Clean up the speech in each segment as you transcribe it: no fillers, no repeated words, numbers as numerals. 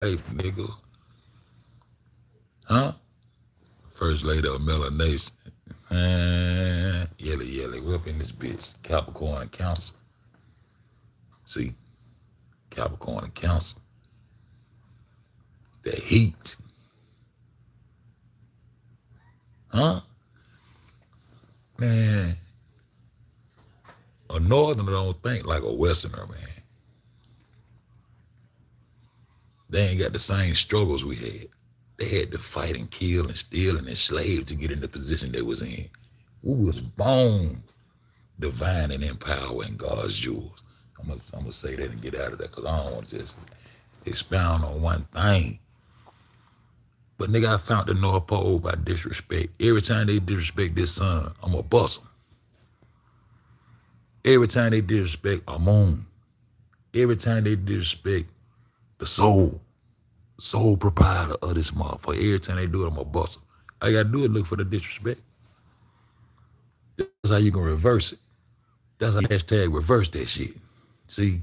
life, nigga. Huh? First lady of melanation. Yelly, yelly, we up in this bitch. Capricorn and Cancer. See? Capricorn and Cancer. The heat. Huh? Man, a northerner don't think like a westerner, man. They ain't got the same struggles we had. They had to fight and kill and steal and enslave to get in the position they was in. We was born divine and in power in God's jewels. I'm gonna say that and get out of that because I don't want to just expound on one thing. But nigga, I found the North Pole by disrespect. Every time they disrespect this sun, I'm gonna bust them. Every time they disrespect a moon. Every time they disrespect the soul proprietor of this motherfucker. Every time they do it, I'm gonna bust them. All you gotta do is look for the disrespect. That's how you can reverse it. That's how hashtag reverse that shit. See,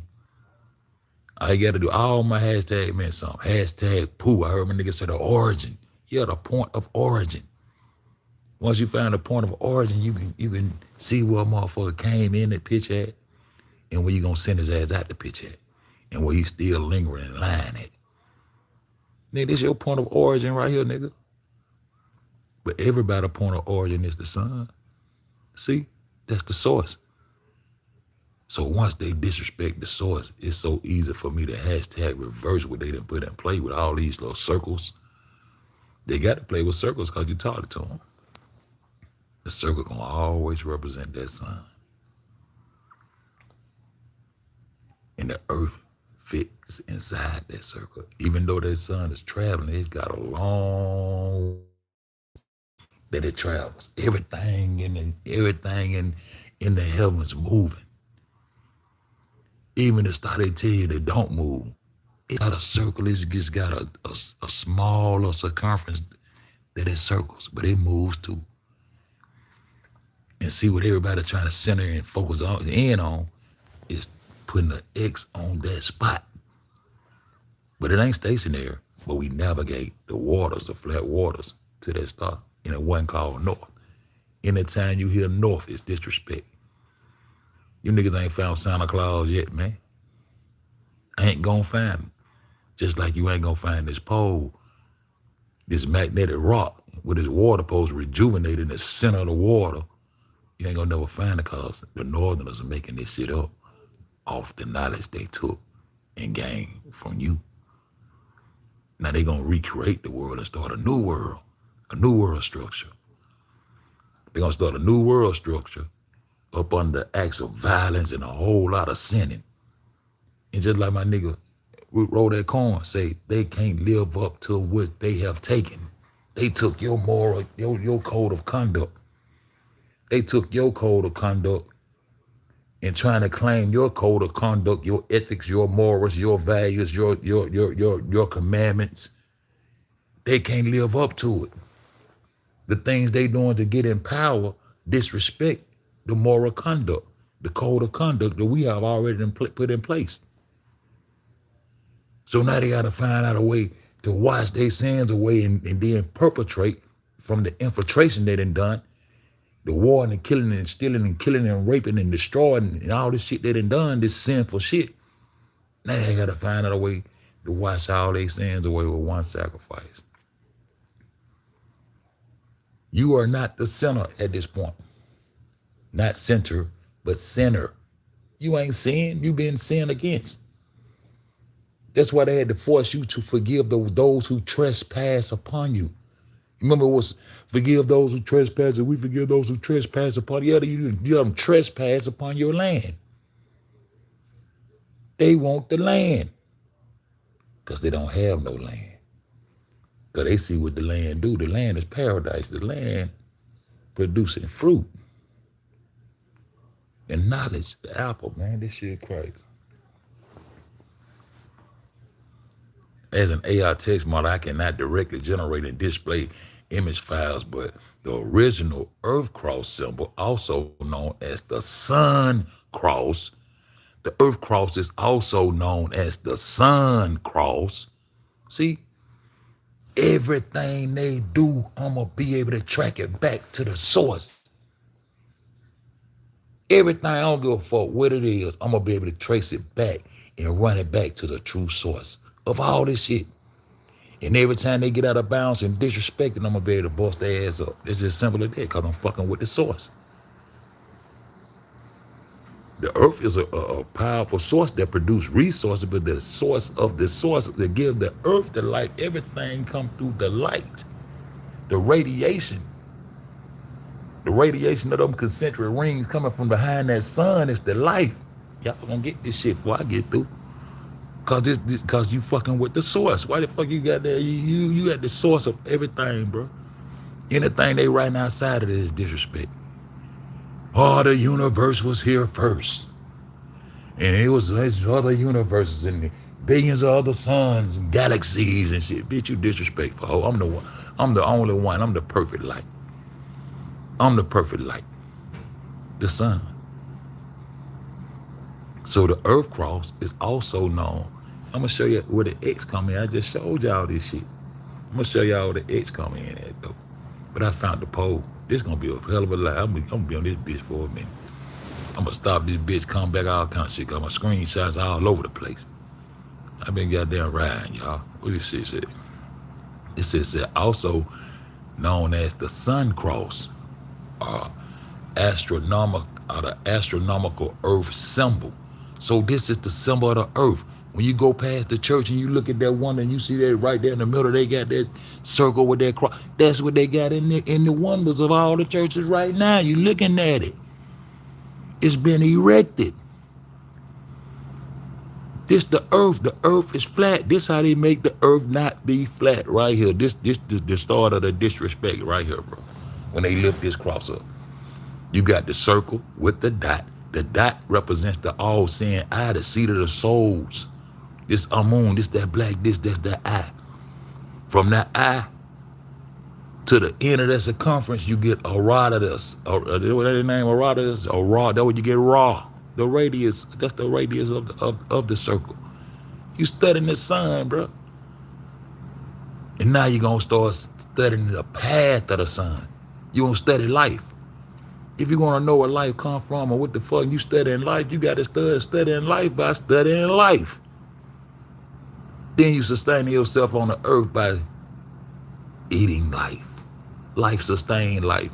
all you gotta do, all my hashtag meant something. Hashtag poo. I heard my nigga say the origin. Yeah, the point of origin. Once you find the point of origin, you can see where a motherfucker came in that pitch at and where you gonna send his ass out the pitch at and where he's still lingering in line at. Nigga, this your point of origin right here, nigga. But everybody's point of origin is the sun. See? That's the source. So once they disrespect the source, it's so easy for me to hashtag reverse what they didn't put in play with all these little circles. They got to play with circles because you taught it to them. The circle gonna always represent that sun. And the earth fits inside that circle. Even though that sun is traveling, it's got a long that it travels. Everything in the heavens moving. Even the star they tell you they don't move. It's got a circle. It's just got a smaller circumference that it circles, but it moves too. And see what everybody trying to center and focus on is putting an X on that spot. But it ain't stationary. But we navigate the waters, the flat waters, to that star. And it wasn't called north. Anytime you hear north, it's disrespect. You niggas ain't found Santa Claus yet, man. Ain't gonna find him. Just like you ain't gonna find this pole, this magnetic rock with its water poles rejuvenated in the center of the water. You ain't gonna never find it because the northerners are making this shit up off the knowledge they took and gained from you. Now they gonna recreate the world and start a new world structure. They gonna start a new world structure up under acts of violence and a whole lot of sinning. And just like my nigga wrote that corn, say they can't live up to what they have taken. They took your moral, your code of conduct. They took your code of conduct and trying to claim your code of conduct, your ethics, your morals, your values, your commandments. They can't live up to it. The things they doing to get in power disrespect the moral conduct, the code of conduct that we have already put in place. So now they got to find out a way to wash their sins away and then perpetrate from the infiltration they done, the war and the killing and stealing and killing and raping and destroying and all this shit they done, this sinful shit. Now they got to find out a way to wash all their sins away with one sacrifice. You are not the sinner at this point. Not center, but sinner. You ain't sin, you been sinned against. That's why they had to force you to forgive those who trespass upon you. Remember it was forgive those who trespass and we forgive those who trespass upon you. You have them trespass upon your land. They want the land because they don't have no land. Because they see what the land do. The land is paradise. The land producing fruit and knowledge. The apple, man, this shit crazy. As an AI text model, I cannot directly generate and display image files, but the original Earth cross symbol, also known as the Sun cross, the Earth cross is also known as the Sun cross. See, everything they do, I'm going to be able to track it back to the source. Everything, I don't give a fuck what it is, I'm going to be able to trace it back and run it back to the true source of all this shit. And every time they get out of bounds and disrespect it, I'm going to be able to bust their ass up. It's just simple as that, because I'm fucking with the source. The earth is a powerful source that produces resources, but the source that give the earth the light, everything come through the light. The radiation of them concentric rings coming from behind that sun is the life. Y'all gonna get this shit before I get through. Cause you fucking with the source. Why the fuck you got that? You got the source of everything, bro. Anything they writing outside of it is disrespect. Oh, the universe was here first. And it was other universes and billions of other suns and galaxies and shit. Bitch, you disrespectful. Oh, I'm the one. I'm the only one. I'm the perfect light. I'm the perfect light. The sun. So the earth cross is also known. I'm going to show you where the X come in. I just showed y'all this shit. I'm going to show y'all where the X come in at, though. But I found the pole. This going to be a hell of a lie. I'm going to be on this bitch for a minute. I'm going to stop this bitch, come back, all kind of shit, because my screenshots all over the place. I've been goddamn riding, y'all. What this shit say? This shit said also known as the sun cross, the astronomical earth symbol. So this is the symbol of the earth. When you go past the church and you look at that one and you see that right there in the middle, they got that circle with that cross. That's what they got in the wonders of all the churches right now. You looking at it. It's been erected. This the earth. The earth is flat. This how they make the earth not be flat right here. This the start of the disrespect right here, bro. When they lift this cross up. You got the circle with the dot. The dot represents the all-seeing eye, the seat of the souls. This Amun, this that black, that's that eye. From that eye to the end of that circumference, you get Herodotus. What that name? Herodotus? Or Ra? That's what you get. Ra. The radius. That's the radius of the circle. You studying the sun, bro. And now you're gonna start studying the path of the sun. You're gonna study life. If you want to know where life come from or what the fuck you studying life, you got to start studying life by studying life. Then you sustain yourself on the earth by eating life. Life sustain life.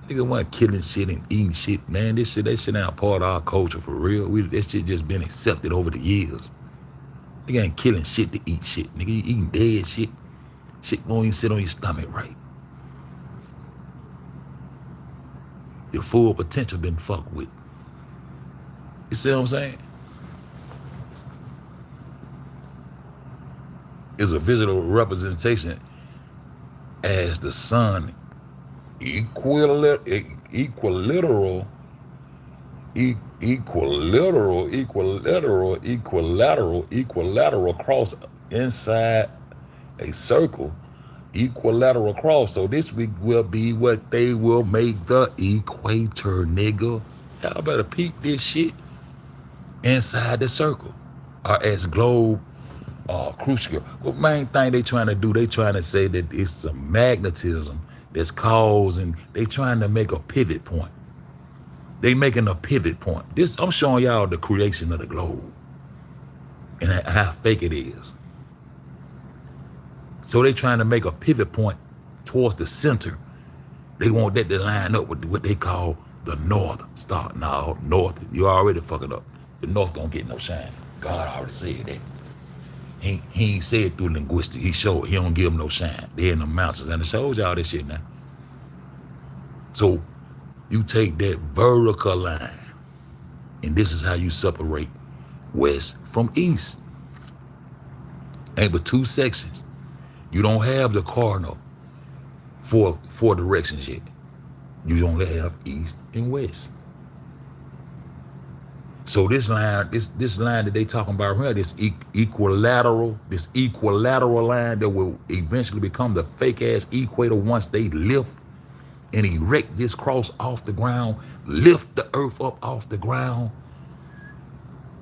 Nigga want killing shit and eating shit, man. That shit ain't a part of our culture for real. That shit just been accepted over the years. Nigga ain't killing shit to eat shit. Nigga, you eating dead shit. Shit won't even sit on your stomach right. Your full potential been fucked with. You see what I'm saying? It's a visual representation as the sun equiliteral cross inside a circle. Equilateral cross. So this week will be what they will make the equator, nigga. Y'all better peep this shit inside the circle. Or as globe crucial. What main thing they trying to do, they trying to say that it's some magnetism that's causing, they trying to make a pivot point. They making a pivot point. This, I'm showing y'all the creation of the globe and how fake it is. So they trying to make a pivot point towards the center. They want that to line up with what they call the North Star. No, North, you already fucking up. The North don't get no shine. God already said that. He ain't said it through linguistics. He showed he don't give them no shine. They in the mountains, and it shows y'all this shit now. So you take that vertical line, and this is how you separate west from east. Ain't but two sections. You don't have the cardinal four directions yet. You only have east and west. So this line, this line that they talking about here, this equilateral line that will eventually become the fake ass equator once they lift and erect this cross off the ground, lift the earth up off the ground.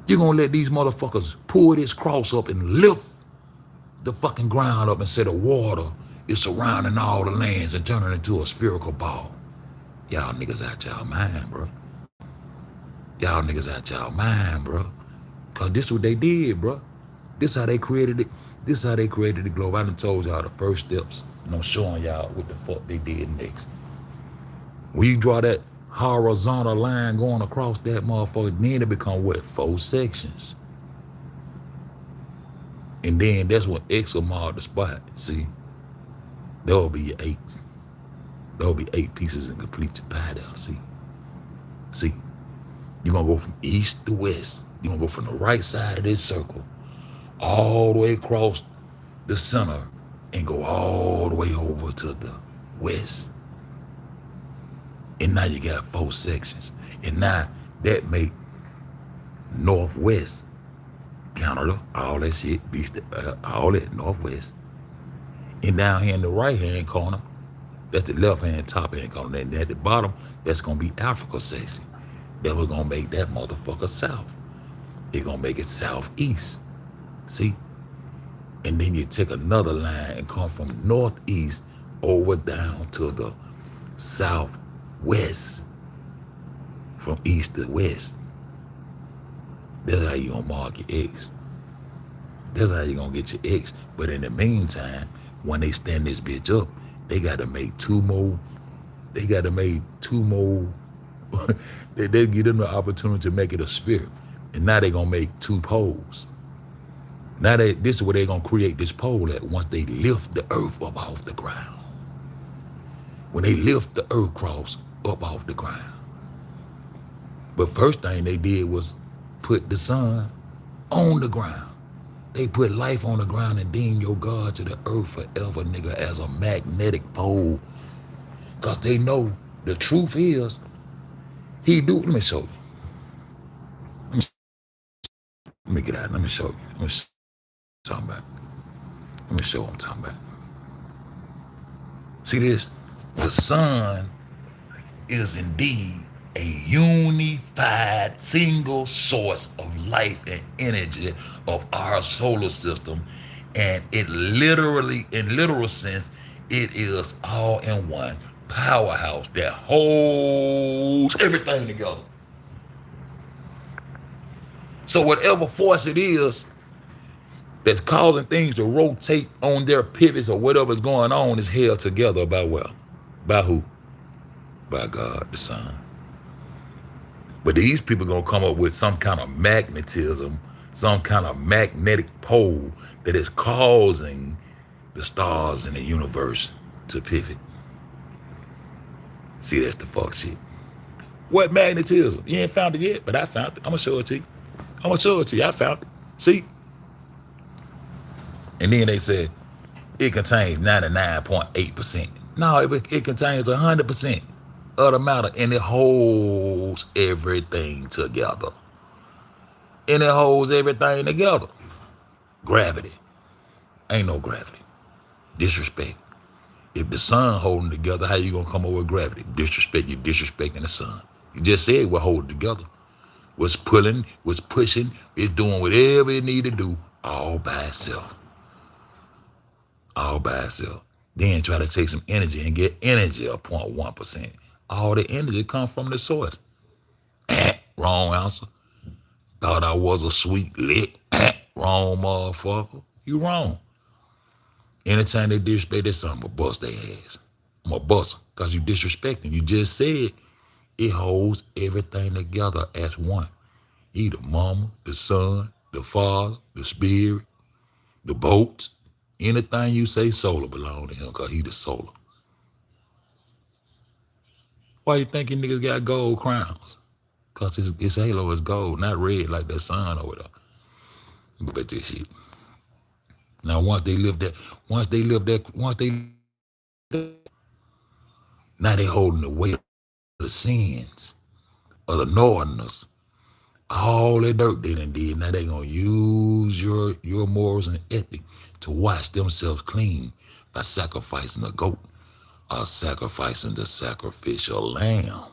You're gonna let these motherfuckers pull this cross up and lift the fucking ground up and say the water is surrounding all the lands and turning into a spherical ball. Y'all niggas out y'all mind, bro. Y'all niggas out y'all mind, bro. Cause this what they did, bro. This how they created it. This how they created the globe. I done told y'all the first steps, and I'm showing y'all what the fuck they did next. When you draw that horizontal line going across that motherfucker, then it become what? 4 sections. And then that's when X will mark the spot. See? There'll be your 8s. There'll be 8 pieces and complete your pie there. See? See? You're gonna go from east to west. You're gonna go from the right side of this circle all the way across the center and go all the way over to the west. And now you got 4 sections. And now that make northwest, Canada, all that shit, all that northwest. And down here in the right hand corner, that's the left hand top hand corner. And at the bottom, that's gonna be Africa section. Then we're gonna make that motherfucker south. They're gonna make it southeast. See? And then you take another line and come from northeast over down to the southwest. From east to west. That's how you gonna mark your X. That's how you gonna get your X. But in the meantime, when they stand this bitch up, they gotta make 2 more. They gotta make 2 more. they give them the opportunity to make it a sphere. And now they gonna make 2 poles. Now this is where they gonna create this pole at once they lift the earth up off the ground. When they lift the earth cross up off the ground. But first thing they did was put the sun on the ground. They put life on the ground and deem your God to the earth forever, nigga, as a magnetic pole. Cause they know the truth is, he do. Let me show you. Let me get out. Let me show you. Let me show you what I'm talking about. Let me show what I'm talking about. See this? The sun is indeed a unified single source of life and energy of our solar system. And it literally, in literal sense, it is all in one powerhouse that holds everything together. So whatever force it is that's causing things to rotate on their pivots or whatever's going on is held together by what? By who? By God, the Son. But these people are going to come up with some kind of magnetism, some kind of magnetic pole that is causing the stars in the universe to pivot. See, that's the fuck shit. What magnetism? You ain't found it yet, but I found it. I'm going to show it to you. I'm going to show it to you. I found it. See? And then they said it contains 99.8%. No, it contains 100% of the matter, and it holds everything together. And it holds everything together. Gravity. Ain't no gravity. Disrespect. If the sun holding together, how you gonna come up with gravity? Disrespect, you disrespecting the sun. You just said we're holding together. Was pulling, was pushing, it's doing whatever it need to do all by itself. All by itself. Then try to take some energy and get energy of 0.1%. All the energy comes from the source. Wrong answer. Thought I was a sweet lick. Wrong motherfucker. You wrong. Anytime they disrespect this, I'm gonna bust their ass. I'm gonna bust them because you disrespecting. You just said it holds everything together as one. He the mama, the son, the father, the spirit, the boats. Anything you say solar belong to him because he the solar. Why you think you niggas got gold crowns? Because his halo is gold, not red like that sun over there. Look at this shit. Now once they now they holding the weight of the sins of the northerners. All that dirt they done did, now they gonna use your morals and ethics to wash themselves clean by sacrificing a goat or sacrificing the sacrificial lamb.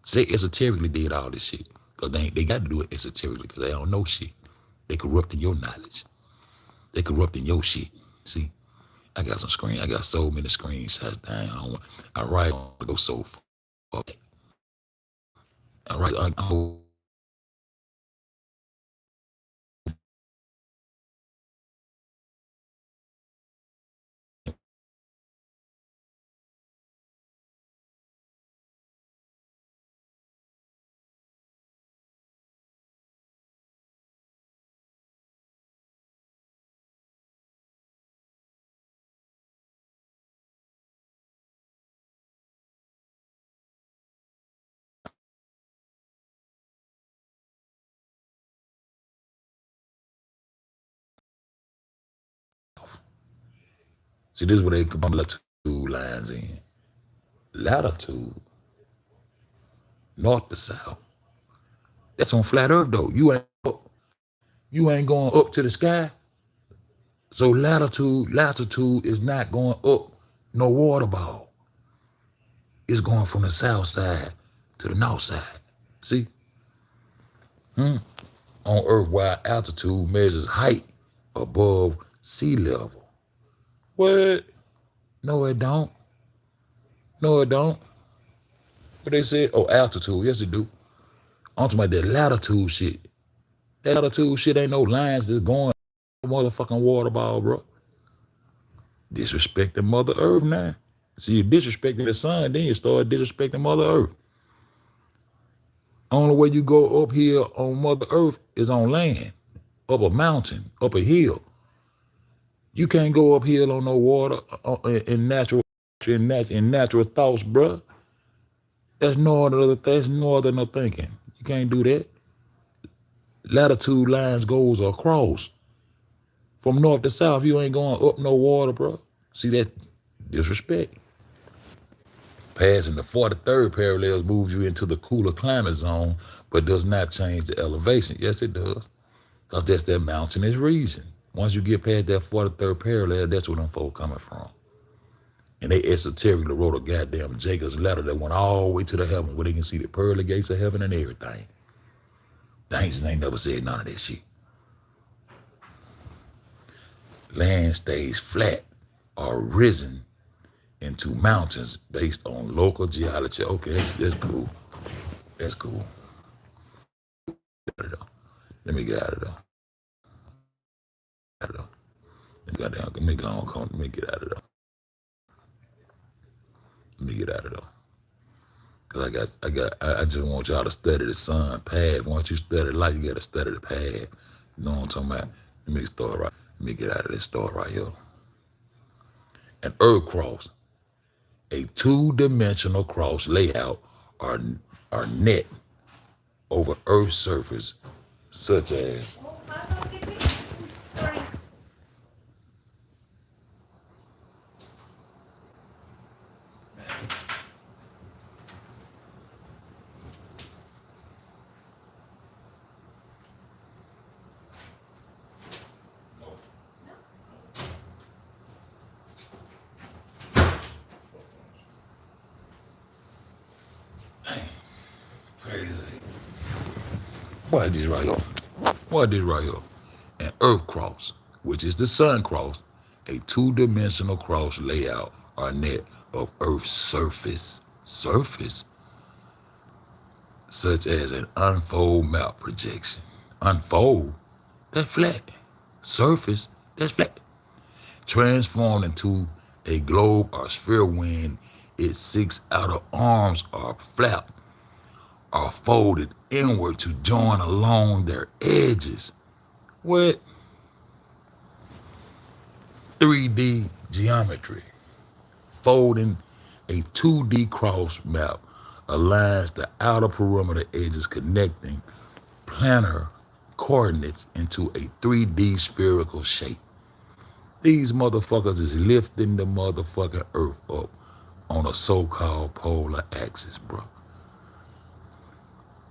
So they esoterically did all this shit. Because they got to do it esoterically because they don't know shit. They corrupting your knowledge. They corrupting your shit. See, I got some screen. I got so many screenshots down. I write to go so far. I write. See, this is where they come latitude lines in. Latitude, north to south. That's on flat Earth though. You ain't going up to the sky. So latitude is not going up no water ball. It's going from the south side to the north side. See? On Earth, while altitude measures height above sea level. What? No, it don't. No, it don't. What they said? Oh, altitude. Yes, it do. I'm talking about that latitude shit. That latitude shit ain't no lines that's going motherfucking water ball, bro. Disrespecting Mother Earth now. See, you disrespecting the sun, then you start disrespecting Mother Earth. Only way you go up here on Mother Earth is on land, up a mountain, up a hill. You can't go uphill on no water in natural thoughts, bruh. That's northern thinking. You can't do that. Latitude lines goes across. From north to south, you ain't going up no water, bro. See that disrespect. Passing the 43rd parallels moves you into the cooler climate zone, but does not change the elevation. Yes, it does. Because that's that mountainous region. Once you get past that 43rd parallel, that's where them folk coming from. And they esoterically wrote a goddamn Jacob's ladder that went all the way to the heaven where they can see the pearly gates of heaven and everything. The ancients ain't never said none of that shit. Land stays flat or risen into mountains based on local geology. Okay, that's cool. That's cool. Let me get out of there. Let me get out of there. Let me get out of there. Cause I just want y'all to study the sun path. Once you study light, you gotta study the path. You know what I'm talking about? Let me start right. Let me get out of this start right here. An earth cross, a two-dimensional cross layout are net over Earth's surface, such as crazy. What is this right here? What is this right here? An earth cross, which is the sun cross, a two-dimensional cross layout or net of Earth's surface, such as an unfold map projection. Unfold, that's flat. Surface, that's flat. Transformed into a globe or sphere when its six outer arms are flapped or folded inward to join along their edges. What? 3D geometry. Folding a 2D cross map aligns the outer perimeter edges connecting planar coordinates into a 3D spherical shape. These motherfuckers is lifting the motherfucking earth up on a so-called polar axis, bro.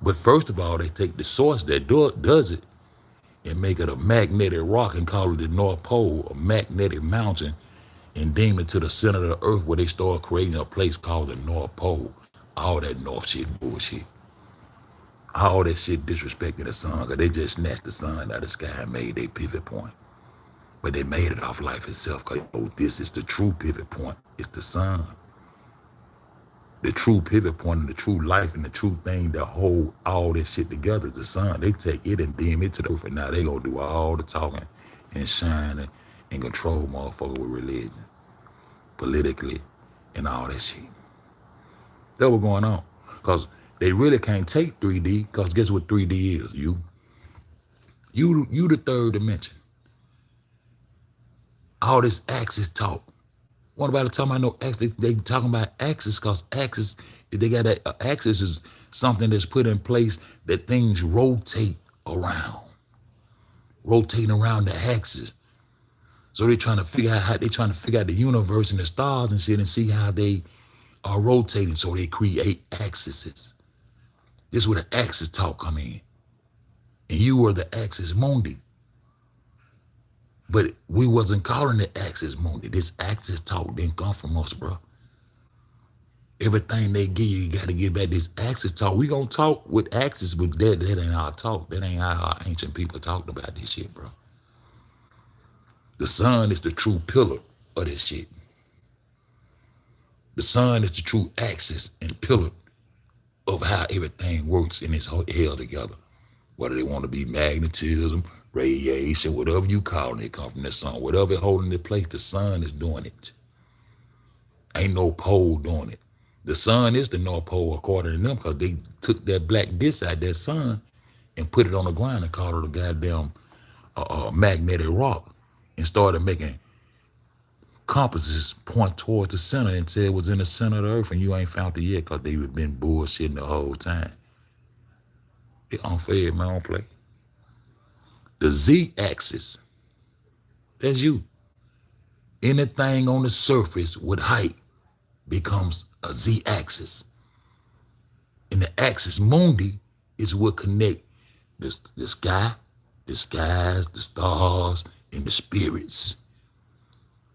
But first of all, they take the source that does it and make it a magnetic rock and call it the North Pole, a magnetic mountain, and deem it to the center of the earth where they start creating a place called the North Pole. All that North shit bullshit. All that shit disrespecting the sun, because they just snatched the sun out of the sky and made their pivot point. But they made it off life itself because this is the true pivot point. It's the sun. The true pivot point and the true life and the true thing that hold all this shit together is the sun. They take it and dim it to the earth, and now they gonna do all the talking and shining and control motherfucker with religion, politically, and all that shit. That was going on. Because they really can't take 3D, because guess what 3D is? You the third dimension. All this axis talk. What about the time I know axis? They talking about axis because axis, they got that axis is something that's put in place that things rotate around. Rotating around the axis. So they're trying to figure out how the universe and the stars and shit and see how they are rotating, so they create axes. This is where the axis talk come in. And you were the axis mundi. But we wasn't calling it axis mundi. This axis talk didn't come from us, bro. Everything they give you got to give back this axis talk. We gonna talk with axis, but that ain't our talk. That ain't how our ancient people talked about this shit, bro. The sun is the true pillar of this shit. The sun is the true axis and pillar of how everything works and it's held together. Whether they want to be magnetism, radiation, whatever you call it, come from the sun. Whatever holding it place, the sun is doing it. Ain't no pole doing it. The sun is the North Pole according to them, because they took that black disc out that sun and put it on the ground and called it a goddamn magnetic rock and started making compasses point towards the center and said it was in the center of the earth, and you ain't found it yet because they've been bullshitting the whole time. It unfair, man, don't play. The Z-axis, that's you. Anything on the surface with height becomes a Z-axis. And the axis mundi is what connect the sky, the skies, the stars, and the spirits.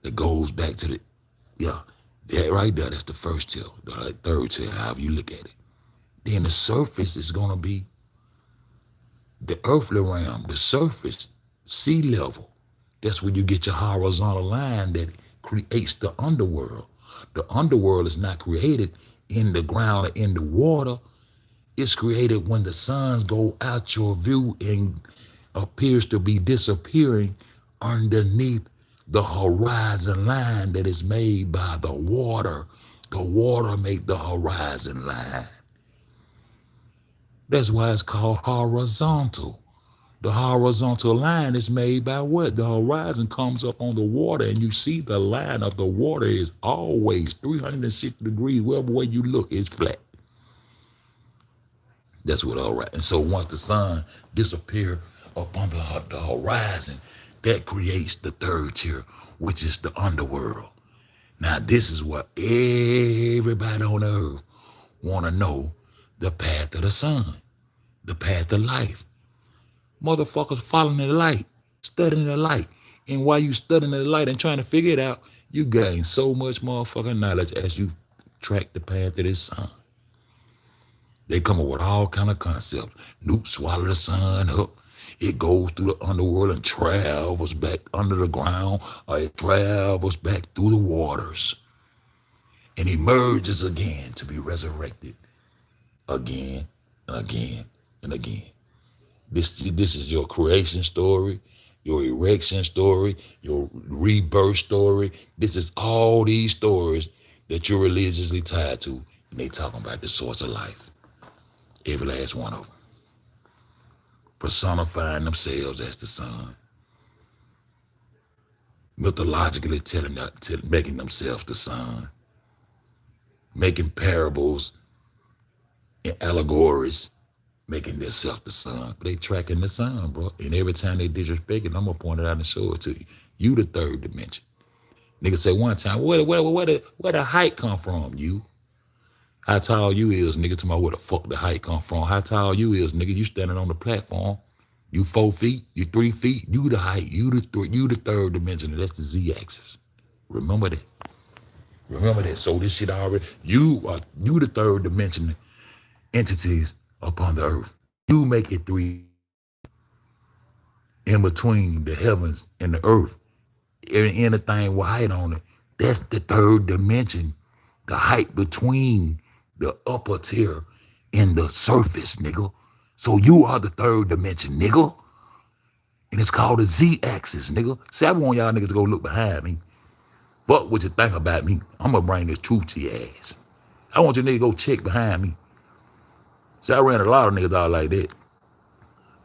That goes back to the, that right there, that's the first tier, the third tier, however you look at it. Then the surface is gonna be the earthly realm, the surface, sea level. That's where you get your horizontal line that creates the underworld. The underworld is not created in the ground or in the water. It's created when the suns go out your view and appears to be disappearing underneath the horizon line that is made by the water. The water made the horizon line. That's why it's called horizontal. The horizontal line is made by what? The horizon comes up on the water, and you see the line of the water is always 360 degrees. Wherever way you look, it's flat. That's what all right. And so once the sun disappears up on the horizon, that creates the third tier, which is the underworld. Now, this is what everybody on earth want to know, the path of the sun, the path of life. Motherfuckers following the light, studying the light. And while you studying the light and trying to figure it out, you gain so much motherfucking knowledge as you track the path of this sun. They come up with all kind of concepts. Newt swallow the sun up. It goes through the underworld and travels back under the ground, or it travels back through the waters and emerges again to be resurrected again and again and again. This is your creation story, your erection story, your rebirth story. This is all these stories that you're religiously tied to, and they talking about the source of life. Every last one of them. Personifying themselves as the sun. Mythologically making themselves the sun. Making parables and allegories, making themselves the sun. But they tracking the sun, bro. And every time they disrespect it, I'm gonna point it out and show it to you. You the third dimension. Nigga say one time, where the height come from, you? How tall you is, nigga, to my where the fuck the height come from. How tall you is, nigga, you standing on the platform. You 4 feet, you 3 feet, you the height, you the third dimension, and that's the Z-axis. Remember that. Remember that. So this shit already, you the third dimension entities upon the earth. You make it 3 in between the heavens and the earth. Anything with height on it, that's the third dimension. The height between the upper tier and the surface, nigga. So you are the third dimension, nigga. And it's called the Z-axis, nigga. See, I want y'all niggas to go look behind me. Fuck what you think about me. I'm gonna bring this truth to your ass. I want you niggas to go check behind me. See, I ran a lot of niggas out like that.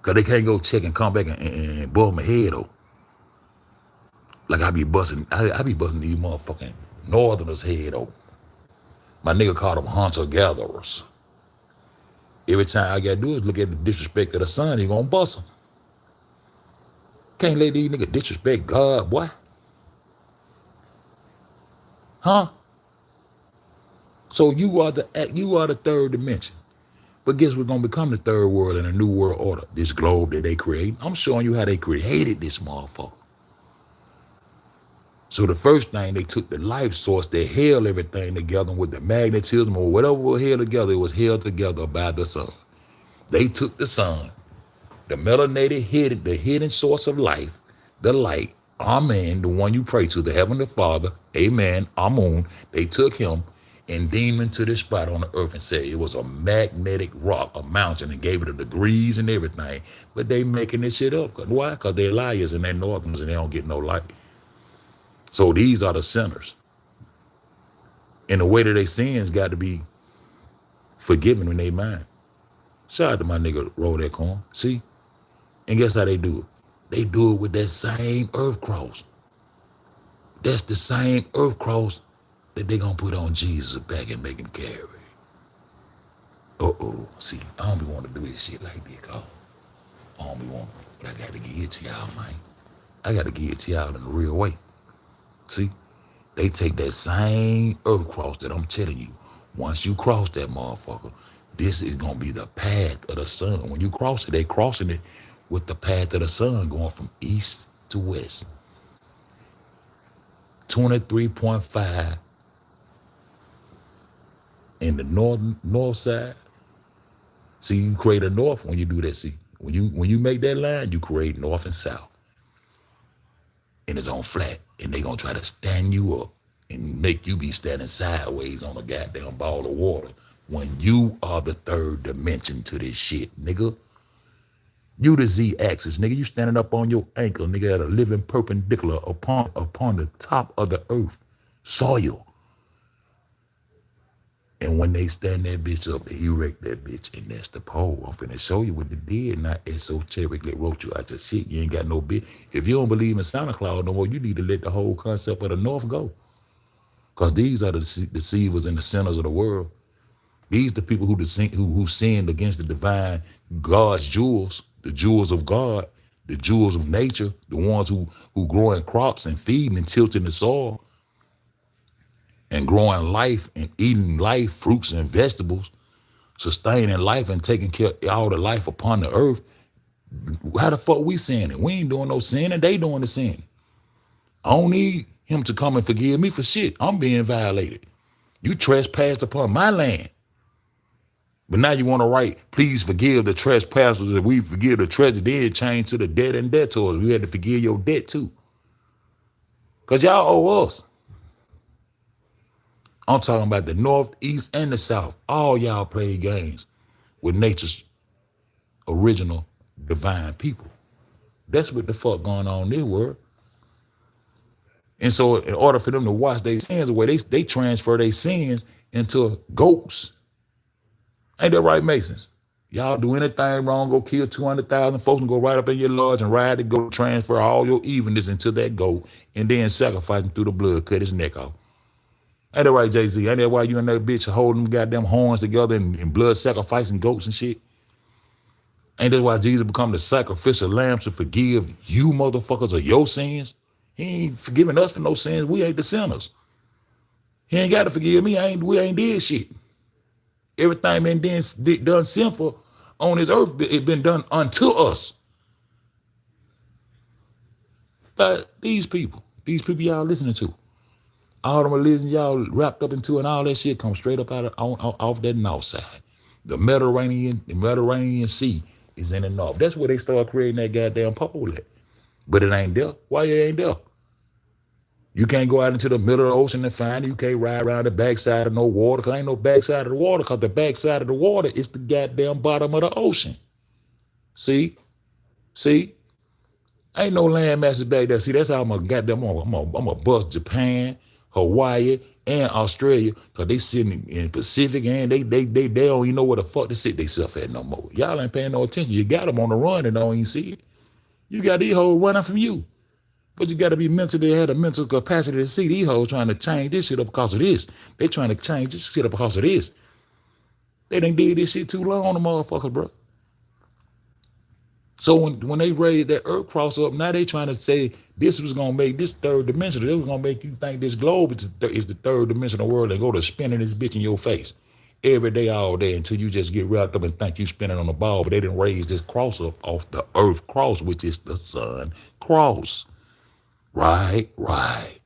Cause they can't go check and come back and bust my head though. Like I be busting these motherfucking northerners head though. My nigga called them hunter-gatherers. Every time I gotta do is look at the disrespect of the sun, he gonna bust them. Can't let these niggas disrespect God, boy. Huh? So you are the third dimension. But guess what's gonna become the third world in a new world order? This globe that they create. I'm showing you how they created this motherfucker. So the first thing, they took the life source, they held everything together with the magnetism or whatever was held together, it was held together by the sun. They took the sun, the melanated hidden source of life, the light, Amen, the one you pray to, the Heavenly Father, Amen, Amun. They took him and deemed him to this spot on the earth and said it was a magnetic rock, a mountain, and gave it the degrees and everything. But they making this shit up. Why? Because they're liars and they're northerns and they don't get no light. So these are the sinners. And the way that they sins got to be forgiven in their mind. Shout out to my nigga Roll That Corn. See? And guess how they do it? They do it with that same earth cross. That's the same earth cross that they gonna put on Jesus' back and make him carry. See, I don't be want to do this shit like this, cause I don't be want, but I gotta give it to y'all, man. I gotta give it to y'all in a real way. See, they take that same earth cross that I'm telling you. Once you cross that motherfucker, this is gonna be the path of the sun. When you cross it, they crossing it with the path of the sun going from east to west. 23.5 in the north side. See, you create a north when you do that. See, when you make that line, you create north and south. And it's on flat. And they gonna try to stand you up and make you be standing sideways on a goddamn ball of water when you are the third dimension to this shit, nigga. You the Z-axis, nigga. You standing up on your ankle, nigga, at a living perpendicular upon the top of the earth, soil. And when they stand that bitch up, they erect that bitch, and that's the pole. I'm finna show you what they did, not esoterically wrote you out your shit. You ain't got no bit. If you don't believe in Santa Claus no more, you need to let the whole concept of the North go. Because these are the deceivers and the sinners of the world. These the people who sinned against the divine God's jewels, the jewels of God, the jewels of nature, the ones who growing crops and feeding and tilting the soil, and growing life and eating life, fruits and vegetables, sustaining life and taking care of all the life upon the earth. How the fuck we sinning? We ain't doing no sinning. They doing the sin. I don't need him to come and forgive me for shit. I'm being violated. You trespassed upon my land. But now you want to write, please forgive the trespassers if we forgive the treasure. Then it changed to the debt and debtors. We had to forgive your debt too. Because y'all owe us. I'm talking about the North, East, and the South. All y'all play games with nature's original divine people. That's what the fuck going on in this world. And so in order for them to wash their sins away, they transfer their sins into goats. Ain't that right, Masons? Y'all do anything wrong, go kill 200,000 folks and go right up in your lodge and ride to go transfer all your evenness into that goat and then sacrifice him through the blood, cut his neck off. Ain't that right, Jay-Z? Ain't that why you and that bitch holding them goddamn horns together and blood sacrificing goats and shit? Ain't that why Jesus become the sacrificial lamb to forgive you motherfuckers of your sins? He ain't forgiving us for no sins. We ain't the sinners. He ain't got to forgive me. We ain't did shit. Everything been done sinful on this earth, it been done unto us. But these people y'all listening to, all the religion y'all wrapped up into and all that shit comes straight up off that north side. The Mediterranean Sea is in the north. That's where they start creating that goddamn pole at. But it ain't there. Why it ain't there? You can't go out into the middle of the ocean and find it. You can't ride around the backside of no water, because ain't no backside of the water, because the backside of the water is the goddamn bottom of the ocean. See? See? Ain't no land masses back there. See, that's how I'm a goddamn, I'm a bust Japan, Hawaii, and Australia, because they sitting in Pacific, and they don't even know where the fuck to sit themselves at no more. Y'all ain't paying no attention. You got them on the run and don't even see it. You got these hoes running from you. But you got to be mentally, have the mental capacity to see these hoes trying to change this shit up because of this. They trying to change this shit up because of this. They done did this shit too long on the motherfuckers, bro. So when they raised that Earth cross up, now they trying to say this was gonna make this third dimension. This was gonna make you think this globe is the third dimensional world and go to spinning this bitch in your face every day, all day, until you just get wrapped up and think you spinning on the ball. But they didn't raise this cross up off the Earth cross, which is the sun cross. Right, right.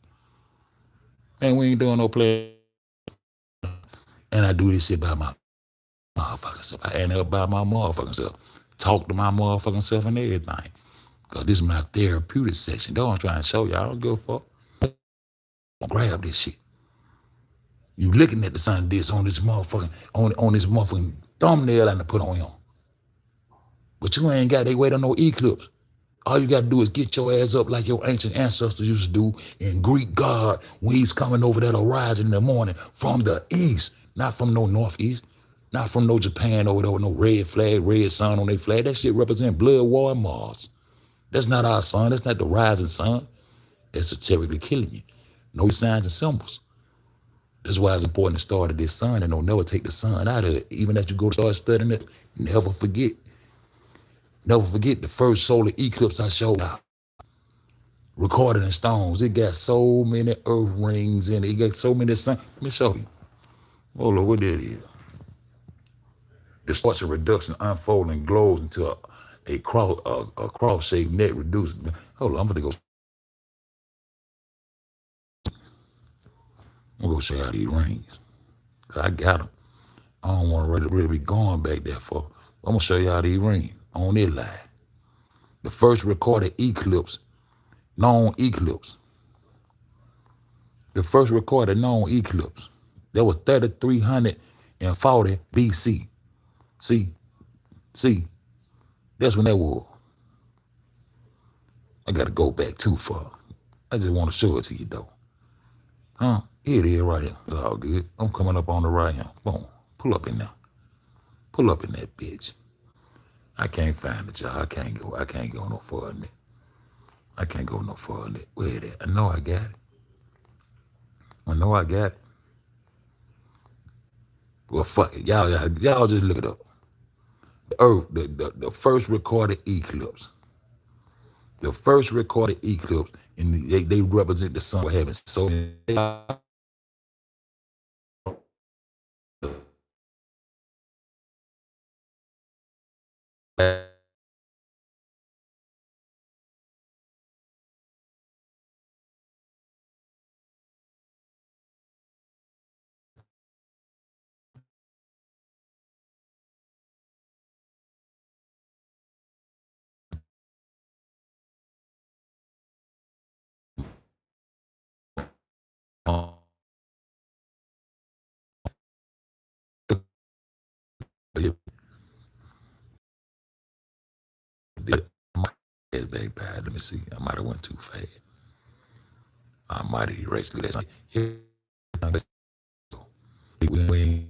Man, we ain't doing no play. And I do this shit by my motherfucking self. I ain't up by my motherfucking self. Talk to my motherfucking self and everything. Because this is my therapeutic session. That's what I'm trying to show you. I don't give a fuck. Grab this shit. You looking at the sun disc on this motherfucking, on this motherfucking thumbnail and to put on him. But you ain't got, they wait on no eclipse. All you got to do is get your ass up like your ancient ancestors used to do in Greek God when he's coming over that horizon in the morning from the east, not from no northeast, not from no Japan over there with no red flag, red sun on their flag. That shit represent blood, war, and Mars. That's not our sun. That's not the rising sun. That's satirically killing you. No signs and symbols. That's why it's important to start at this sun and don't never take the sun out of it. Even as you go to start studying it, never forget. Never forget the first solar eclipse I showed out. Recorded in stones. It got so many earth rings in it. It got so many sun. Let me show you. Hold on, what that is. Distortion reduction unfolding glows into a cross-shaped net reduced. Hold on, I'm gonna go. I'm gonna show you how these rings. I got them. I don't want to really be going back there for. I'm gonna show you how these rings on this line. The first recorded eclipse, known eclipse. The first recorded known eclipse. That was 3,340 BC. See, that's when that was. I gotta go back too far. I just want to show it to you though. Huh? Here it is right here. It's all good. I'm coming up on the right hand. Boom. Pull up in there. Pull up in that bitch. I can't find it, y'all. I can't go no further than it. I can't go no further than it. Where it at? I know I got it. I know I got it. Well, fuck it. Y'all just look it up. The Earth, the first recorded eclipse. The first recorded eclipse, and they represent the sun having so bad. Let me see. I might have went too fast. I might have erased it. We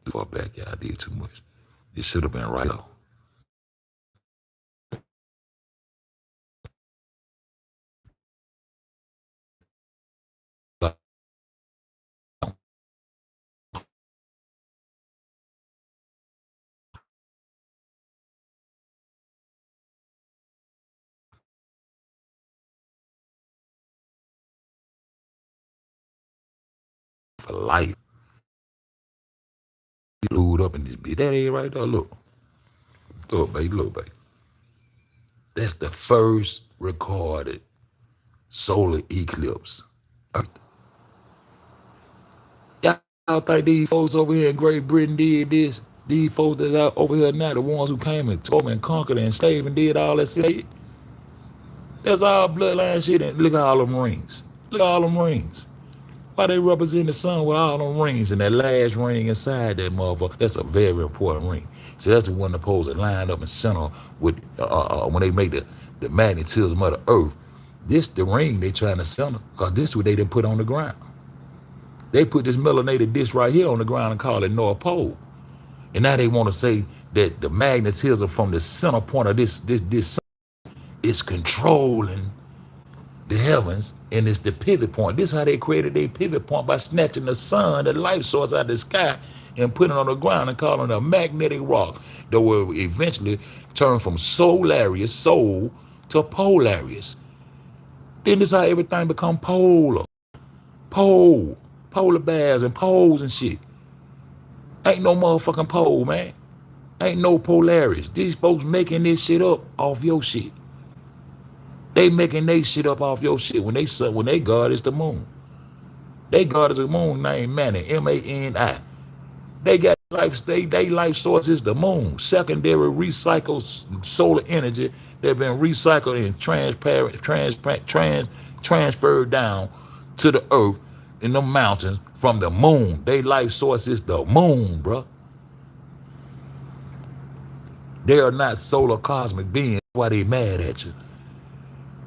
too far back. Yeah, I did too much. It should have been right off. For life. Glued up in this bitch. That ain't right there. Look. Look, baby. That's the first recorded solar eclipse. Y'all think these folks over here in Great Britain did this? These folks that are over here now, the ones who came and tore and conquered and enslaved and did all that shit. That's all bloodline shit. And look at all them rings. Look at all them rings. Why they represent the sun with all them rings and that last ring inside that motherfucker? That's a very important ring. So that's the one supposed to line up and center with when they make the magnetism of the earth. This the ring they trying to center because this is what they done put on the ground. They put this melanated disc right here on the ground and call it North Pole. And now they want to say that the magnetism from the center point of this sun is controlling the heavens, and it's the pivot point. This is how they created their pivot point, by snatching the sun, the life source, out of the sky and putting it on the ground and calling it a magnetic rock that will eventually turn from solarius, soul, to polarius. Then this is how everything become polar. Polar bears and poles and shit. Ain't no motherfucking pole, man. Ain't no Polaris. These folks making this shit up off your shit. They making they shit up off your shit when they God is the moon. They God is the moon named Mani, M-A-N-I. They got they life source is the moon. Secondary recycled solar energy that been recycled and transferred down to the earth in the mountains from the moon. They life source is the moon, bro. They are not solar cosmic beings. That's why they mad at you.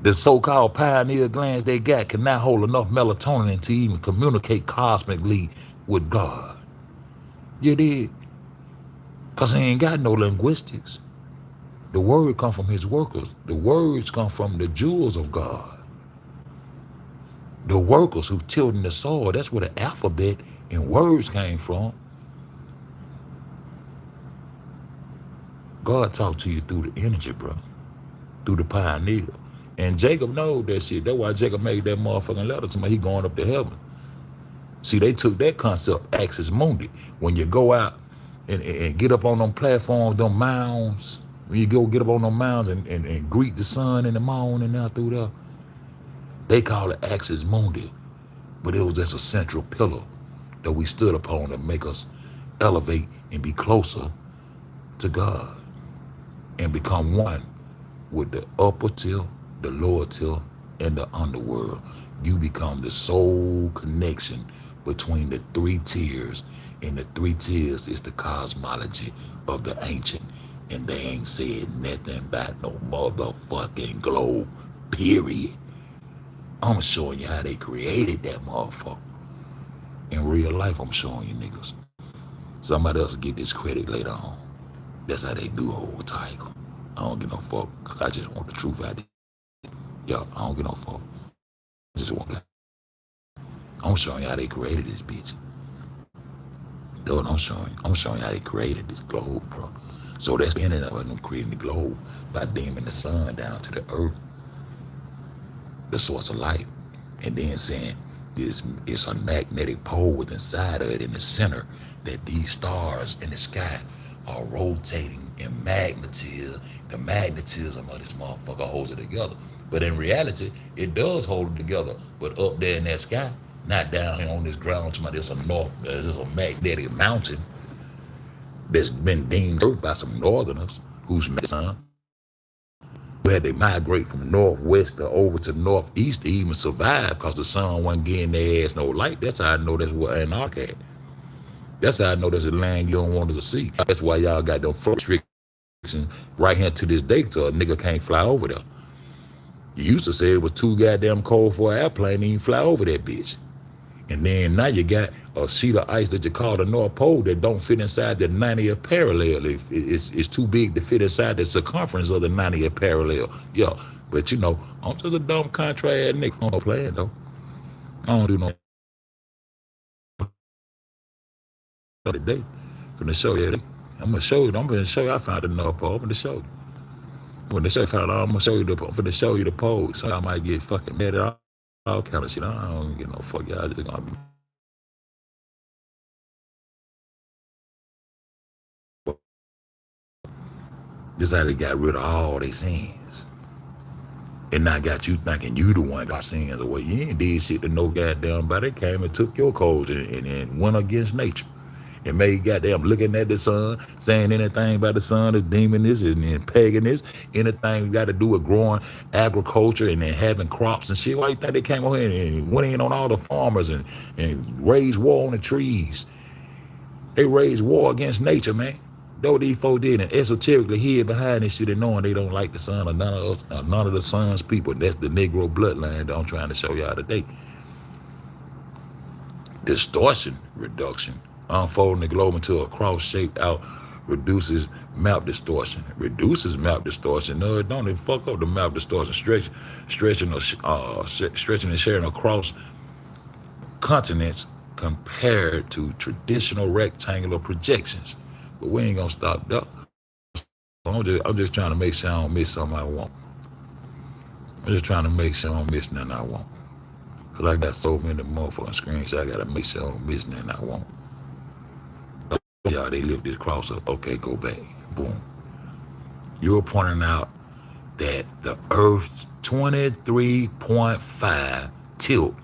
The so-called pineal glands they got cannot hold enough melatonin to even communicate cosmically with God. You did? Because he ain't got no linguistics. The word come from his workers. The words come from the jewels of God. The workers who tilled in the soil, that's where the alphabet and words came from. God talked to you through the energy, bro. Through the pioneer. And Jacob knows that shit. That's why Jacob made that motherfucking letter to me. He going up to heaven. See, they took that concept, axis mundi. When you go out and get up on them platforms, them mounds, when you go get up on them mounds and greet the sun in the morning out through there, they call it axis mundi. But it was just a central pillar that we stood upon to make us elevate and be closer to God and become one with the upper tier, the lower tier, and the underworld. You become the sole connection between the three tiers, and the three tiers is the cosmology of the ancient, and they ain't said nothing about no motherfucking globe, period. I'm showing you how they created that motherfucker. In real life, I'm showing you niggas. Somebody else will get this credit later on. That's how they do old Tiger. I don't get no fuck, because I just want the truth out there. Yo, I don't get no fuck. I just want that. I'm showing you how they created this bitch. That's what I'm showing you. I'm showing you how they created this globe, bro. So that's the end of them creating the globe by beaming the sun down to the earth, the source of life, and then saying this is a magnetic pole within inside of it in the center, that these stars in the sky are rotating in magnetism. The magnetism of this motherfucker holds it together. But in reality, it does hold it together. But up there in that sky, not down here on this ground, there's a magnetic mountain that's been deemed earth by some northerners who's met the sun, who had to migrate from northwest to over to northeast to even survive because the sun wasn't getting their ass no light. That's how I know that's what Antarctica had. That's how I know there's a land you don't want to see. That's why y'all got them restrictions right here to this day till a nigga can't fly over there. You used to say it was too goddamn cold for an airplane and you fly over that bitch. And then now you got a sheet of ice that you call the North Pole that don't fit inside the 90th parallel. It's too big to fit inside the circumference of the 90th parallel. Yeah, but you know, I'm just a dumb contrary ass nigga. I'm not playing though. I don't do no today. Finna show you. I'm gonna show you. I'm gonna show you. I found the North Pole. I'm gonna show you. When they say found out, I'm gonna show you the. I'm finna show you the pole. So I might get fucking mad at all kind of shit. I don't get no fuck. Y'all just gonna be. This how they got rid of all their sins. And now got you thinking you the one got sins away. You ain't did shit to no goddamn body. They came and took your codes and went against nature. And made goddamn looking at the sun, saying anything about the sun is demonist and paganist, anything got to do with growing agriculture and then having crops and shit. Why you think they came over here and went in on all the farmers and raised war on the trees? They raised war against nature, man. Though these folks did and esoterically hid behind this shit and knowing they don't like the sun or none of us, or none of the sun's people. That's the Negro bloodline that I'm trying to show y'all today. Distortion reduction. Unfolding the globe into a cross-shaped out reduces map distortion. Reduces map distortion. No, it don't. It fuck up the map distortion. Stretching and sharing across continents compared to traditional rectangular projections. But we ain't gonna stop that. I'm just trying to make sure I don't miss something I want. I'm just trying to make sure I don't miss nothing I want. Cause I got so many motherfucking screens, so I gotta make sure I don't miss nothing I want. Yeah, they lift this cross up. Okay, go back. Boom. You're pointing out that the Earth's 23.5 tilt